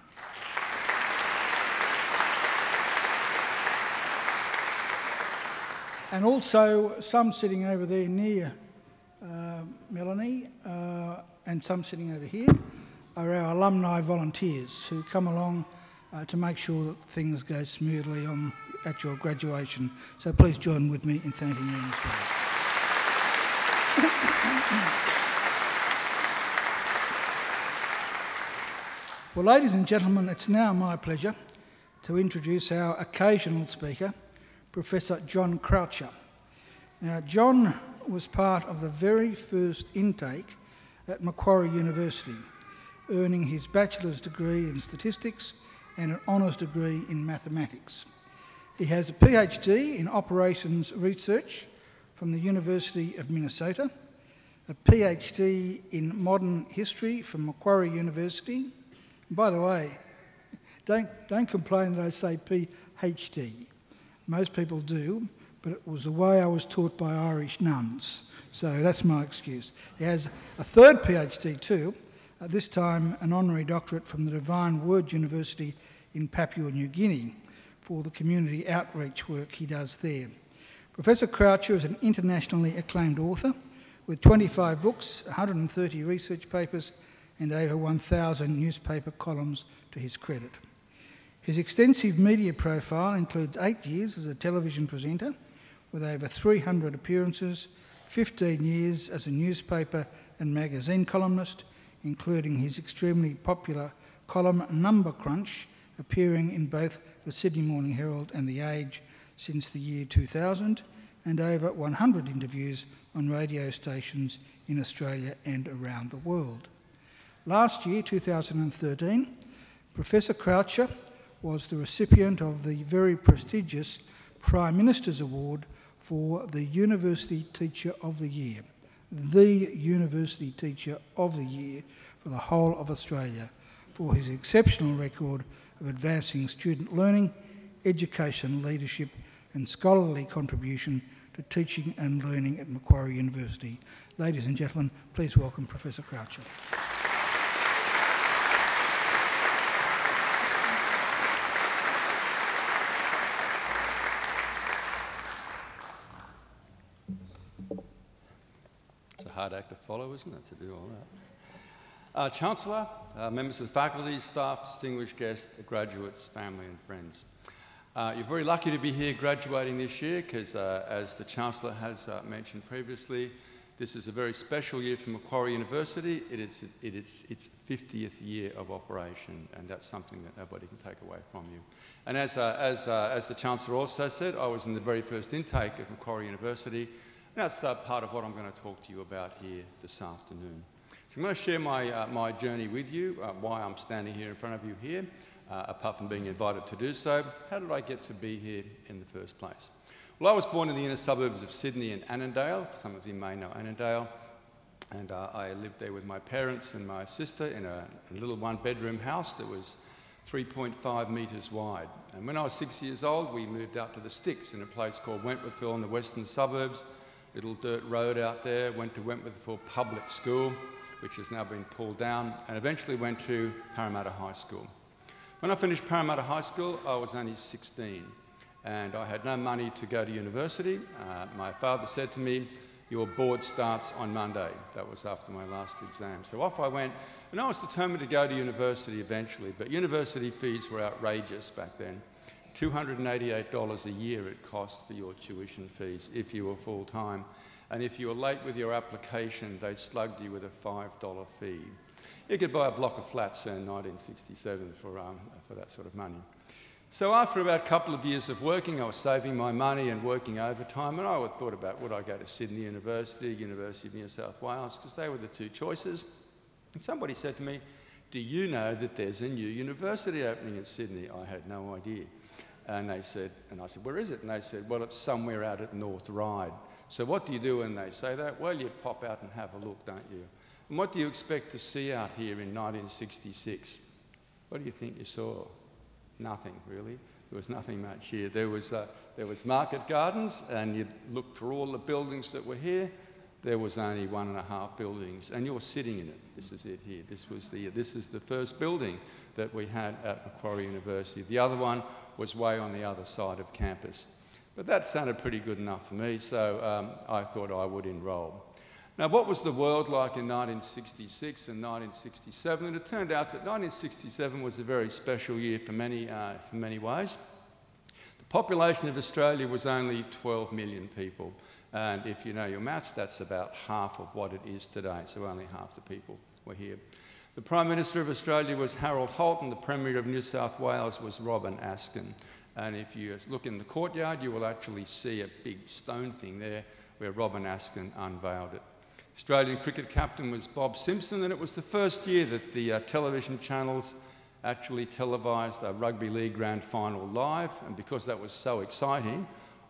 And also some sitting over there near Melanie and some sitting over here are our alumni volunteers who come along to make sure that things go smoothly at your graduation. So please join with me in thanking them as well. Well, ladies and gentlemen, it's now my pleasure to introduce our occasional speaker, Professor John Croucher. Now, John was part of the very first intake at Macquarie University, earning his bachelor's degree in statistics and an honours degree in mathematics. He has a PhD in operations research from the University of Minnesota, a PhD in modern history from Macquarie University. And by the way, don't complain that I say PhD. Most people do, but it was the way I was taught by Irish nuns. So that's my excuse. He has a third PhD too, this time an honorary doctorate from the Divine Word University in Papua New Guinea for the community outreach work he does there. Professor Croucher is an internationally acclaimed author with 25 books, 130 research papers and over 1,000 newspaper columns to his credit. His extensive media profile includes 8 years as a television presenter with over 300 appearances, 15 years as a newspaper and magazine columnist, including his extremely popular column Number Crunch, appearing in both the Sydney Morning Herald and The Age since the year 2000, and over 100 interviews on radio stations in Australia and around the world. Last year, 2013, Professor Croucher was the recipient of the very prestigious Prime Minister's Award for the University Teacher of the Year. The University Teacher of the Year for the whole of Australia for his exceptional record of advancing student learning, education, leadership and scholarly contribution to teaching and learning at Macquarie University. Ladies and gentlemen, please welcome Professor Croucher. Hard act to follow, isn't it, to do all that? Chancellor, members of the faculty, staff, distinguished guests, graduates, family and friends. You're very lucky to be here graduating this year because, as the Chancellor has mentioned previously, this is a very special year for Macquarie University. It is its 50th year of operation, and that's something that nobody can take away from you. And as the Chancellor also said, I was in the very first intake at Macquarie University. And that's part of what I'm going to talk to you about here this afternoon. So I'm going to share my journey with you, why I'm standing here in front of you here, apart from being invited to do so. How did I get to be here in the first place? Well, I was born in the inner suburbs of Sydney in Annandale. Some of you may know Annandale. And I lived there with my parents and my sister in a little one-bedroom house that was 3.5 metres wide. And when I was 6 years old, we moved out to the sticks in a place called Wentworthville in the western suburbs. Little dirt road out there, went to Wentworthville Public School, which has now been pulled down, and eventually went to Parramatta High School. When I finished Parramatta High School, I was only 16, and I had no money to go to university. My father said to me, your board starts on Monday. That was after my last exam. So off I went, and I was determined to go to university eventually, but university fees were outrageous back then. $288 a year it cost for your tuition fees if you were full-time. And if you were late with your application, they slugged you with a $5 fee. You could buy a block of flats in 1967 for that sort of money. So after about a couple of years of working, I was saving my money and working overtime, and I thought about would I go to Sydney University, University of New South Wales, because they were the two choices. And somebody said to me, do you know that there's a new university opening in Sydney? I had no idea. And I said, where is it? And they said, well, it's somewhere out at North Ryde. So what do you do when they say that? Well, you pop out and have a look, don't you? And what do you expect to see out here in 1966? What do you think you saw? Nothing, really. There was nothing much here. There was market gardens, and you'd look for all the buildings that were here. There was only 1.5 buildings, and you're sitting in it. This is it here. This is the first building that we had at Macquarie University. The other one was way on the other side of campus. But that sounded pretty good enough for me, so I thought I would enrol. Now, what was the world like in 1966 and 1967? And it turned out that 1967 was a very special year for many ways. The population of Australia was only 12 million people. And if you know your maths, that's about half of what it is today. So only half the people were here. The Prime Minister of Australia was Harold Holt, and the Premier of New South Wales was Robin Askin. And if you look in the courtyard, you will actually see a big stone thing there where Robin Askin unveiled it. Australian cricket captain was Bob Simpson, and it was the first year that the television channels actually televised the Rugby League Grand Final live, and because that was so exciting,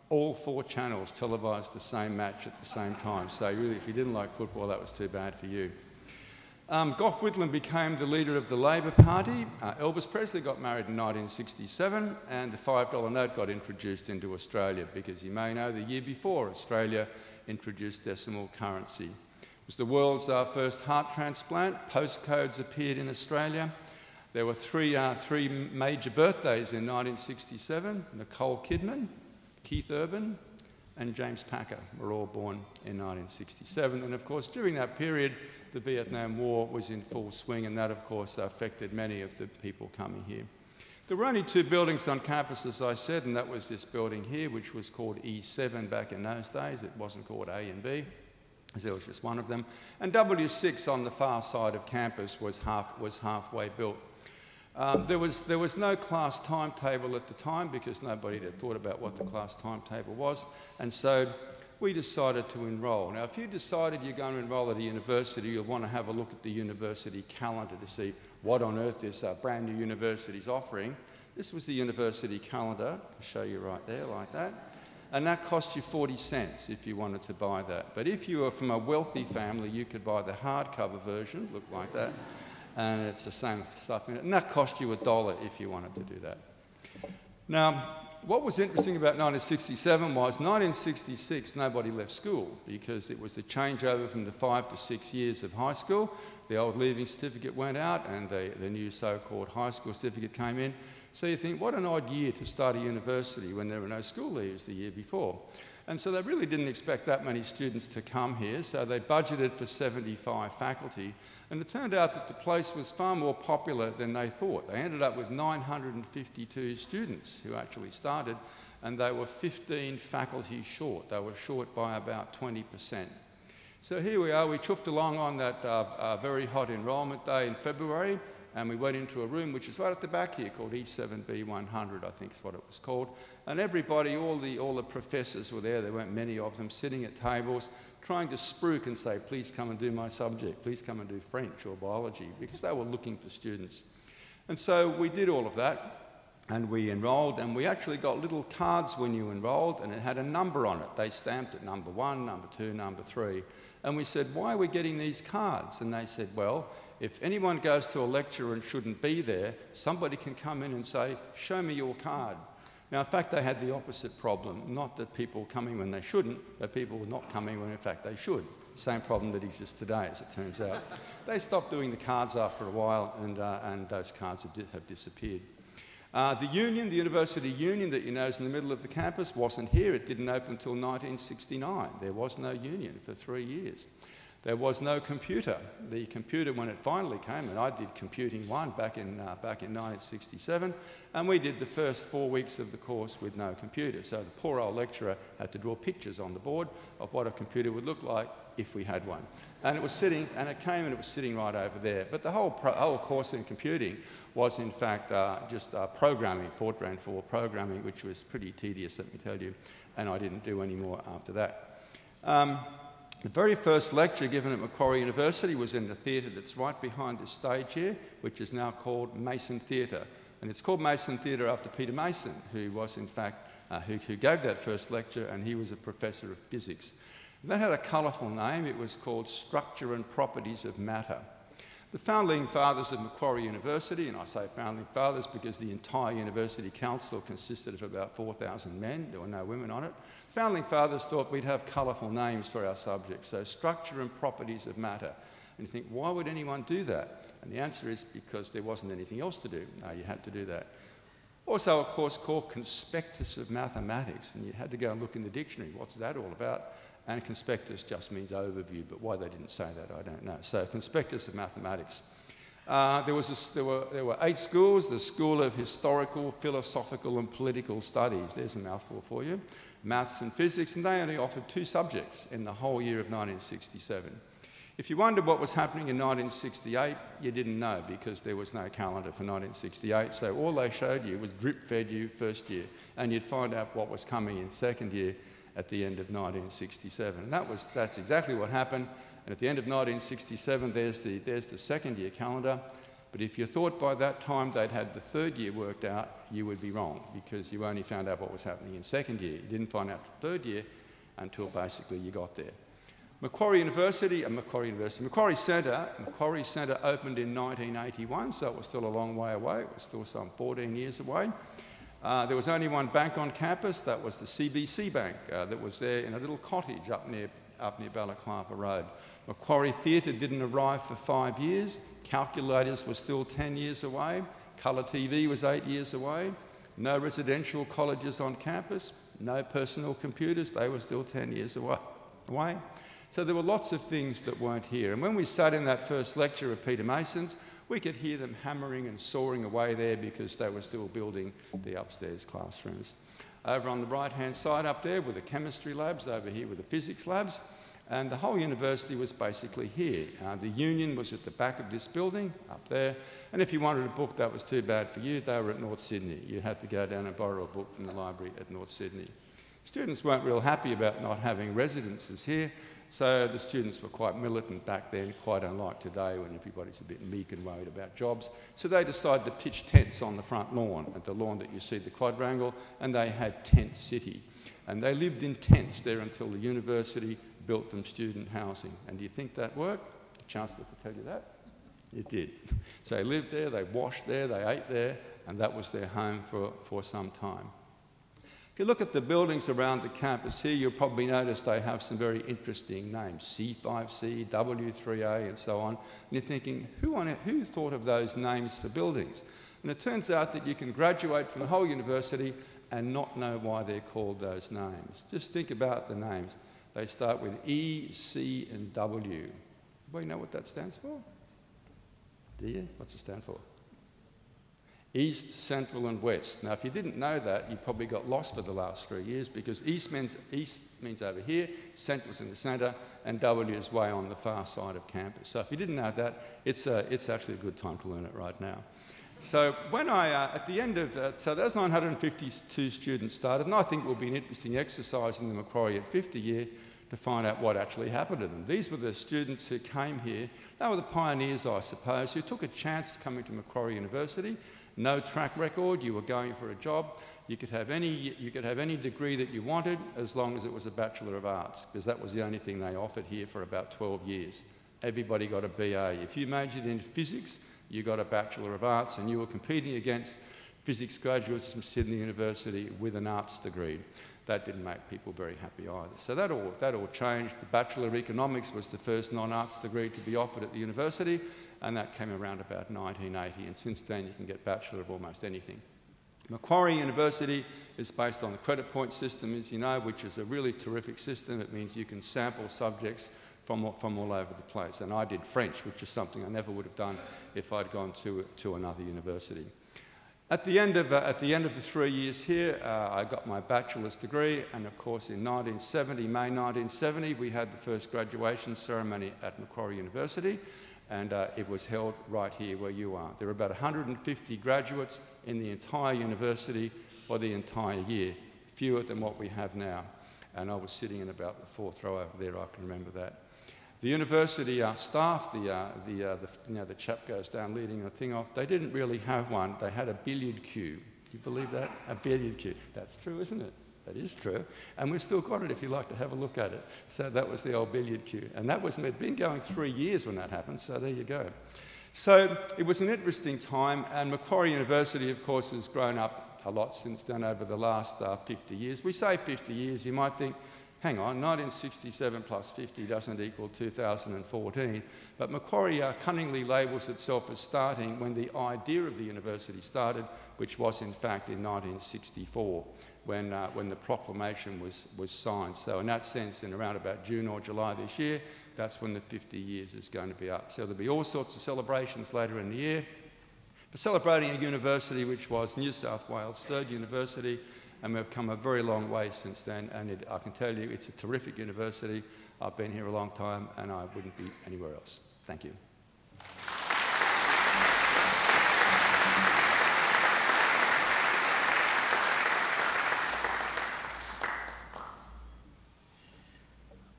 all 4 channels televised the same match at the same time. So really, if you didn't like football, that was too bad for you. Gough Whitlam became the leader of the Labor Party. Elvis Presley got married in 1967, and the $5 note got introduced into Australia, because you may know the year before Australia introduced decimal currency. It was the world's first heart transplant. Postcodes appeared in Australia. There were three major birthdays in 1967. Nicole Kidman, Keith Urban, and James Packer were all born in 1967. And of course, during that period, the Vietnam War was in full swing, and that, of course, affected many of the people coming here. There were only 2 buildings on campus, as I said, and that was this building here, which was called E7 back in those days. It wasn't called A and B, as there was just one of them. And W6 on the far side of campus was halfway built. There was no class timetable at the time, because nobody had thought about what the class timetable was, and so we decided to enrol. Now, if you decided you're going to enrol at a university, you'll want to have a look at the university calendar to see what on earth this brand new university is offering. This was the university calendar. I'll show you right there, like that. And that cost you 40 cents if you wanted to buy that. But if you were from a wealthy family, you could buy the hardcover version, look like that, and it's the same stuff in it. And that cost you $1 if you wanted to do that. Now, what was interesting about 1967 was 1966, nobody left school, because it was the changeover from the 5 to 6 years of high school. The old leaving certificate went out, and the new so-called high school certificate came in. So you think, what an odd year to start a university when there were no school leavers the year before. And so they really didn't expect that many students to come here, so they budgeted for 75 faculty. And it turned out that the place was far more popular than they thought. They ended up with 952 students who actually started, and they were 15 faculty short. They were short by about 20%. So here we are, we chuffed along on that very hot enrolment day in February, and we went into a room which is right at the back here called E7B100, I think is what it was called. And everybody, all the professors were there weren't many of them, sitting at tables, trying to spruik and say, please come and do my subject, please come and do French or biology, because they were looking for students. And so we did all of that, and we enrolled, and we actually got little cards when you enrolled, and it had a number on it. They stamped it number 1, number 2, number 3. And we said, why are we getting these cards? And they said, well, if anyone goes to a lecture and shouldn't be there, somebody can come in and say, show me your card. Now, in fact, they had the opposite problem. Not that people were coming when they shouldn't, but people were not coming when, in fact, they should. Same problem that exists today, as it turns out. They stopped doing the cards after a while, and those cards have disappeared. The union, the University Union that you know is in the middle of the campus, wasn't here. It didn't open until 1969. There was no union for 3 years. There was no computer. The computer, when it finally came, and I did Computing 1 back in 1967, and we did the first 4 weeks of the course with no computer. So the poor old lecturer had to draw pictures on the board of what a computer would look like if we had one. And it was sitting, and it came and it was sitting right over there. But the whole course in computing was in fact just programming, Fortran 4 programming, which was pretty tedious, let me tell you, and I didn't do any more after that. The very first lecture given at Macquarie University was in the theatre that's right behind this stage here, which is now called Mason Theatre. And it's called Mason Theatre after Peter Mason, who was in fact, who gave that first lecture, and he was a professor of physics. And that had a colourful name. It was called Structure and Properties of Matter. The founding fathers of Macquarie University, and I say founding fathers because the entire university council consisted of about 4,000 men, there were no women on it. Founding fathers thought we'd have colourful names for our subjects, so Structure and Properties of Matter. And you think, why would anyone do that? And the answer is because there wasn't anything else to do. No, you had to do that. Also, of course, called Conspectus of Mathematics, and you had to go and look in the dictionary. What's that all about? And conspectus just means overview, but why they didn't say that, I don't know. So, Conspectus of Mathematics. There were 8 schools: the School of Historical, Philosophical and Political Studies. There's a mouthful for you. Maths and physics, and they only offered 2 subjects in the whole year of 1967. If you wondered what was happening in 1968, you didn't know because there was no calendar for 1968, so all they showed you was drip-fed you first year, and you'd find out what was coming in second year at the end of 1967. And that's exactly what happened, and at the end of 1967, there's the second year calendar. But if you thought by that time they'd had the third year worked out, you would be wrong, because you only found out what was happening in second year. You didn't find out the third year until basically you got there. Macquarie Centre opened in 1981, so it was still a long way away. It was still some 14 years away. There was only one bank on campus. That was the CBC Bank that was there in a little cottage up near Balaclava Road. Macquarie Theatre didn't arrive for 5 years. Calculators were still 10 years away. Colour TV was 8 years away. No residential colleges on campus. No personal computers. They were still 10 years away. So there were lots of things that weren't here. And when we sat in that first lecture of Peter Mason's, we could hear them hammering and sawing away there because they were still building the upstairs classrooms. Over on the right-hand side up there were the chemistry labs, over here were the physics labs, and the whole university was basically here. The union was at the back of this building, up there, and if you wanted a book that was too bad for you, they were at North Sydney. You had to go down and borrow a book from the library at North Sydney. Students weren't real happy about not having residences here, so the students were quite militant back then, quite unlike today when everybody's a bit meek and worried about jobs. So they decided to pitch tents on the front lawn, at the lawn that you see, the quadrangle, and they had Tent City. And they lived in tents there until the university built them student housing. And do you think that worked? The Chancellor could tell you that. It did. So they lived there, they washed there, they ate there, and that was their home for some time. If you look at the buildings around the campus here, you'll probably notice they have some very interesting names, C5C, W3A, and so on. And you're thinking, who thought of those names for buildings? And it turns out that you can graduate from the whole university and not know why they're called those names. Just think about the names. They start with E, C, and W. Anybody know what that stands for? Do you? What's it stand for? East, Central and West. Now, if you didn't know that, you probably got lost for the last 3 years because East means over here, Central's in the centre, and W is way on the far side of campus. So if you didn't know that, it's actually a good time to learn it right now. So when at the end of, so those 952 students started, and I think it will be an interesting exercise in the Macquarie at 50 year to find out what actually happened to them. These were the students who came here. They were the pioneers, I suppose, who took a chance coming to Macquarie University. No track record, you were going for a job. You could have any degree that you wanted as long as it was a Bachelor of Arts, because that was the only thing they offered here for about 12 years. Everybody got a BA. If you majored in physics, you got a Bachelor of Arts, and you were competing against physics graduates from Sydney University with an arts degree. That didn't make people very happy either. So that all changed. The Bachelor of Economics was the first non-arts degree to be offered at the university, and that came around about 1980, and since then you can get Bachelor of almost anything. Macquarie University is based on the credit point system, as you know, which is a really terrific system. It means you can sample subjects from all over the place. And I did French, which is something I never would have done if I'd gone to another university. At the end of the 3 years here, I got my bachelor's degree, and of course in May 1970, we had the first graduation ceremony at Macquarie University, and it was held right here where you are. There were about 150 graduates in the entire university for the entire year, fewer than what we have now. And I was sitting in about the fourth row over there, I can remember that. The university staff, the chap goes down leading the thing off, they didn't really have one, they had a billiard cue. Do you believe that? A billiard cue. That's true, isn't it? That is true. And we've still got it if you'd like to have a look at it. So that was the old billiard cue. And that was, it'd been going 3 years when that happened, so there you go. So it was an interesting time, and Macquarie University, of course, has grown up a lot since then over the last 50 years. We say 50 years, you might think, hang on, 1967 plus 50 doesn't equal 2014. But Macquarie cunningly labels itself as starting when the idea of the university started, which was in fact in 1964, when the proclamation was signed. So in that sense, in around about June or July this year, that's when the 50 years is going to be up. So there'll be all sorts of celebrations later in the year for celebrating a university which was New South Wales' third university, and we've come a very long way since then, and I can tell you it's a terrific university. I've been here a long time, and I wouldn't be anywhere else. Thank you.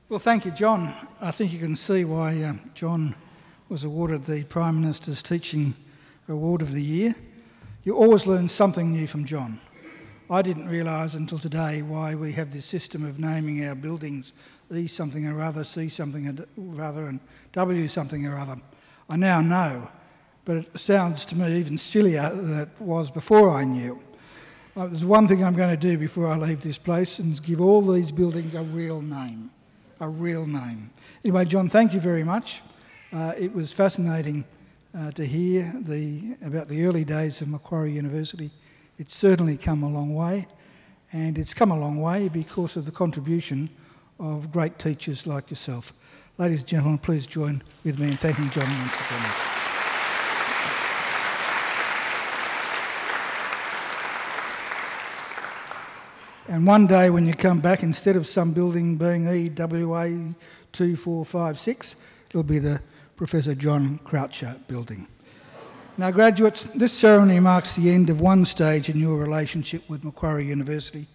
Well, thank you, John. I think you can see why John was awarded the Prime Minister's Teaching Award of the Year. You always learn something new from John. I didn't realise until today why we have this system of naming our buildings E something or other, C something or other, and W something or other. I now know, but it sounds to me even sillier than it was before I knew. There's one thing I'm going to do before I leave this place, and is give all these buildings a real name. A real name. Anyway, John, thank you very much. It was fascinating to hear about the early days of Macquarie University. It's certainly come a long way, and it's come a long way because of the contribution of great teachers like yourself. Ladies and gentlemen, please join with me in thanking John once again. And one day when you come back, instead of some building being EWA 2456, it'll be the Professor John Croucher building. Now, graduates, this ceremony marks the end of one stage in your relationship with Macquarie University,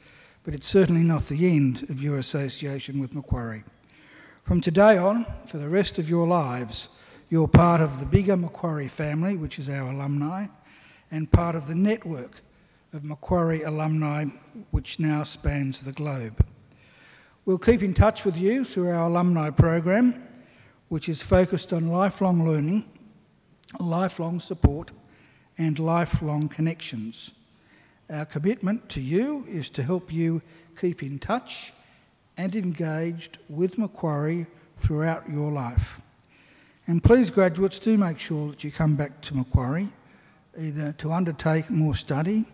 but it's certainly not the end of your association with Macquarie. From today on, for the rest of your lives, you're part of the bigger Macquarie family, which is our alumni, and part of the network of Macquarie alumni, which now spans the globe. We'll keep in touch with you through our alumni program, which is focused on lifelong learning, lifelong support, and lifelong connections. Our commitment to you is to help you keep in touch and engaged with Macquarie throughout your life. And please, graduates, do make sure that you come back to Macquarie, either to undertake more study,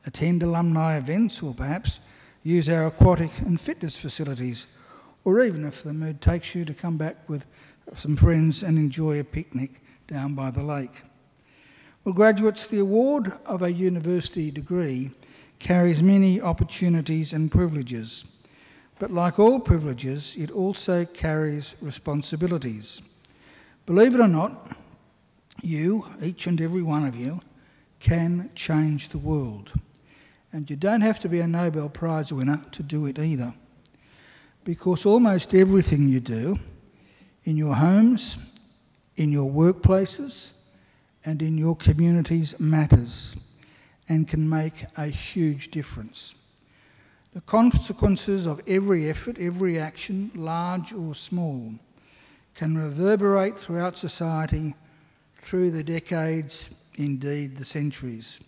attend alumni events, or perhaps use our aquatic and fitness facilities, or even, if the mood takes you, to come back with some friends and enjoy a picnic down by the lake. Well, graduates, the award of a university degree carries many opportunities and privileges, but like all privileges, it also carries responsibilities. Believe it or not, you, each and every one of you, can change the world. And you don't have to be a Nobel Prize winner to do it either, because almost everything you do in your homes, in your workplaces, and in your communities matters and can make a huge difference. The consequences of every effort, every action, large or small, can reverberate throughout society through the decades, indeed the centuries.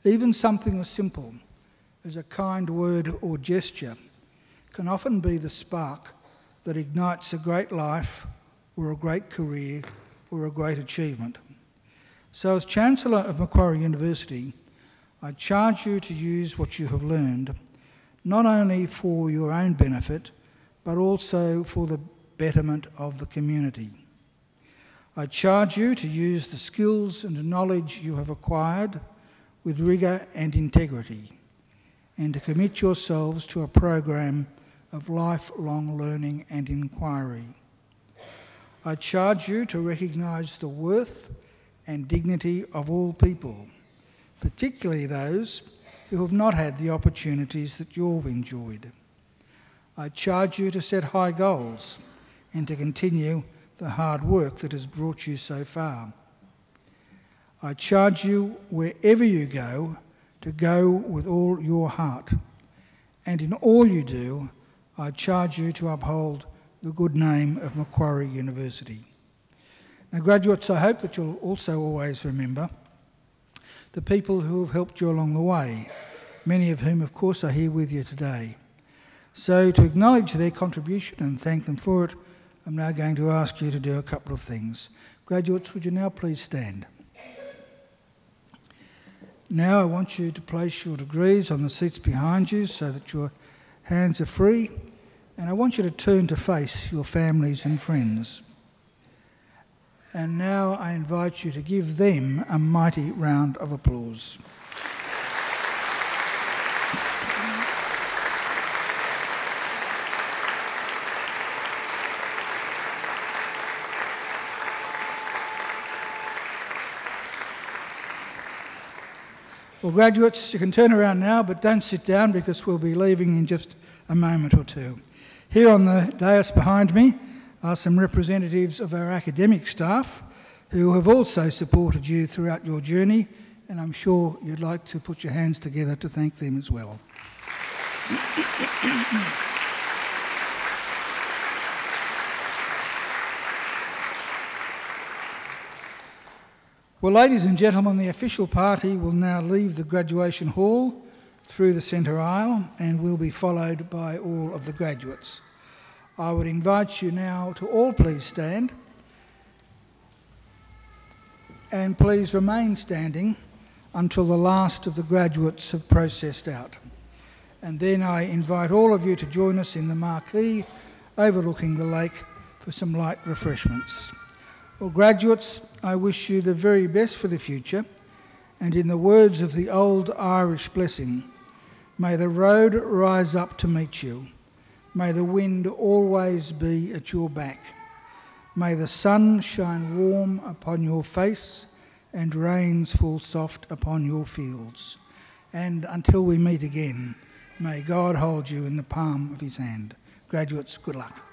Even something as simple as a kind word or gesture can often be the spark that ignites a great life or a great career or a great achievement. So as Chancellor of Macquarie University, I charge you to use what you have learned, not only for your own benefit, but also for the betterment of the community. I charge you to use the skills and knowledge you have acquired with rigour and integrity, and to commit yourselves to a program of lifelong learning and inquiry. I charge you to recognise the worth and dignity of all people, particularly those who have not had the opportunities that you've enjoyed. I charge you to set high goals and to continue the hard work that has brought you so far. I charge you, wherever you go, to go with all your heart. And in all you do, I charge you to uphold the good name of Macquarie University. Now, graduates, I hope that you'll also always remember the people who have helped you along the way, many of whom, of course, are here with you today. So, to acknowledge their contribution and thank them for it, I'm now going to ask you to do a couple of things. Graduates, would you now please stand? Now I want you to place your degrees on the seats behind you so that your hands are free, and I want you to turn to face your families and friends. And now I invite you to give them a mighty round of applause. Well, graduates, you can turn around now, but don't sit down because we'll be leaving in just a moment or two. Here on the dais behind me are some representatives of our academic staff who have also supported you throughout your journey, and I'm sure you'd like to put your hands together to thank them as well. Well, ladies and gentlemen, the official party will now leave the graduation hall through the centre aisle and will be followed by all of the graduates. I would invite you now to all please stand, and please remain standing until the last of the graduates have processed out. And then I invite all of you to join us in the marquee overlooking the lake for some light refreshments. Well, graduates, I wish you the very best for the future, and in the words of the old Irish blessing, may the road rise up to meet you, may the wind always be at your back, may the sun shine warm upon your face and rains fall soft upon your fields, and until we meet again, may God hold you in the palm of his hand. Graduates, good luck.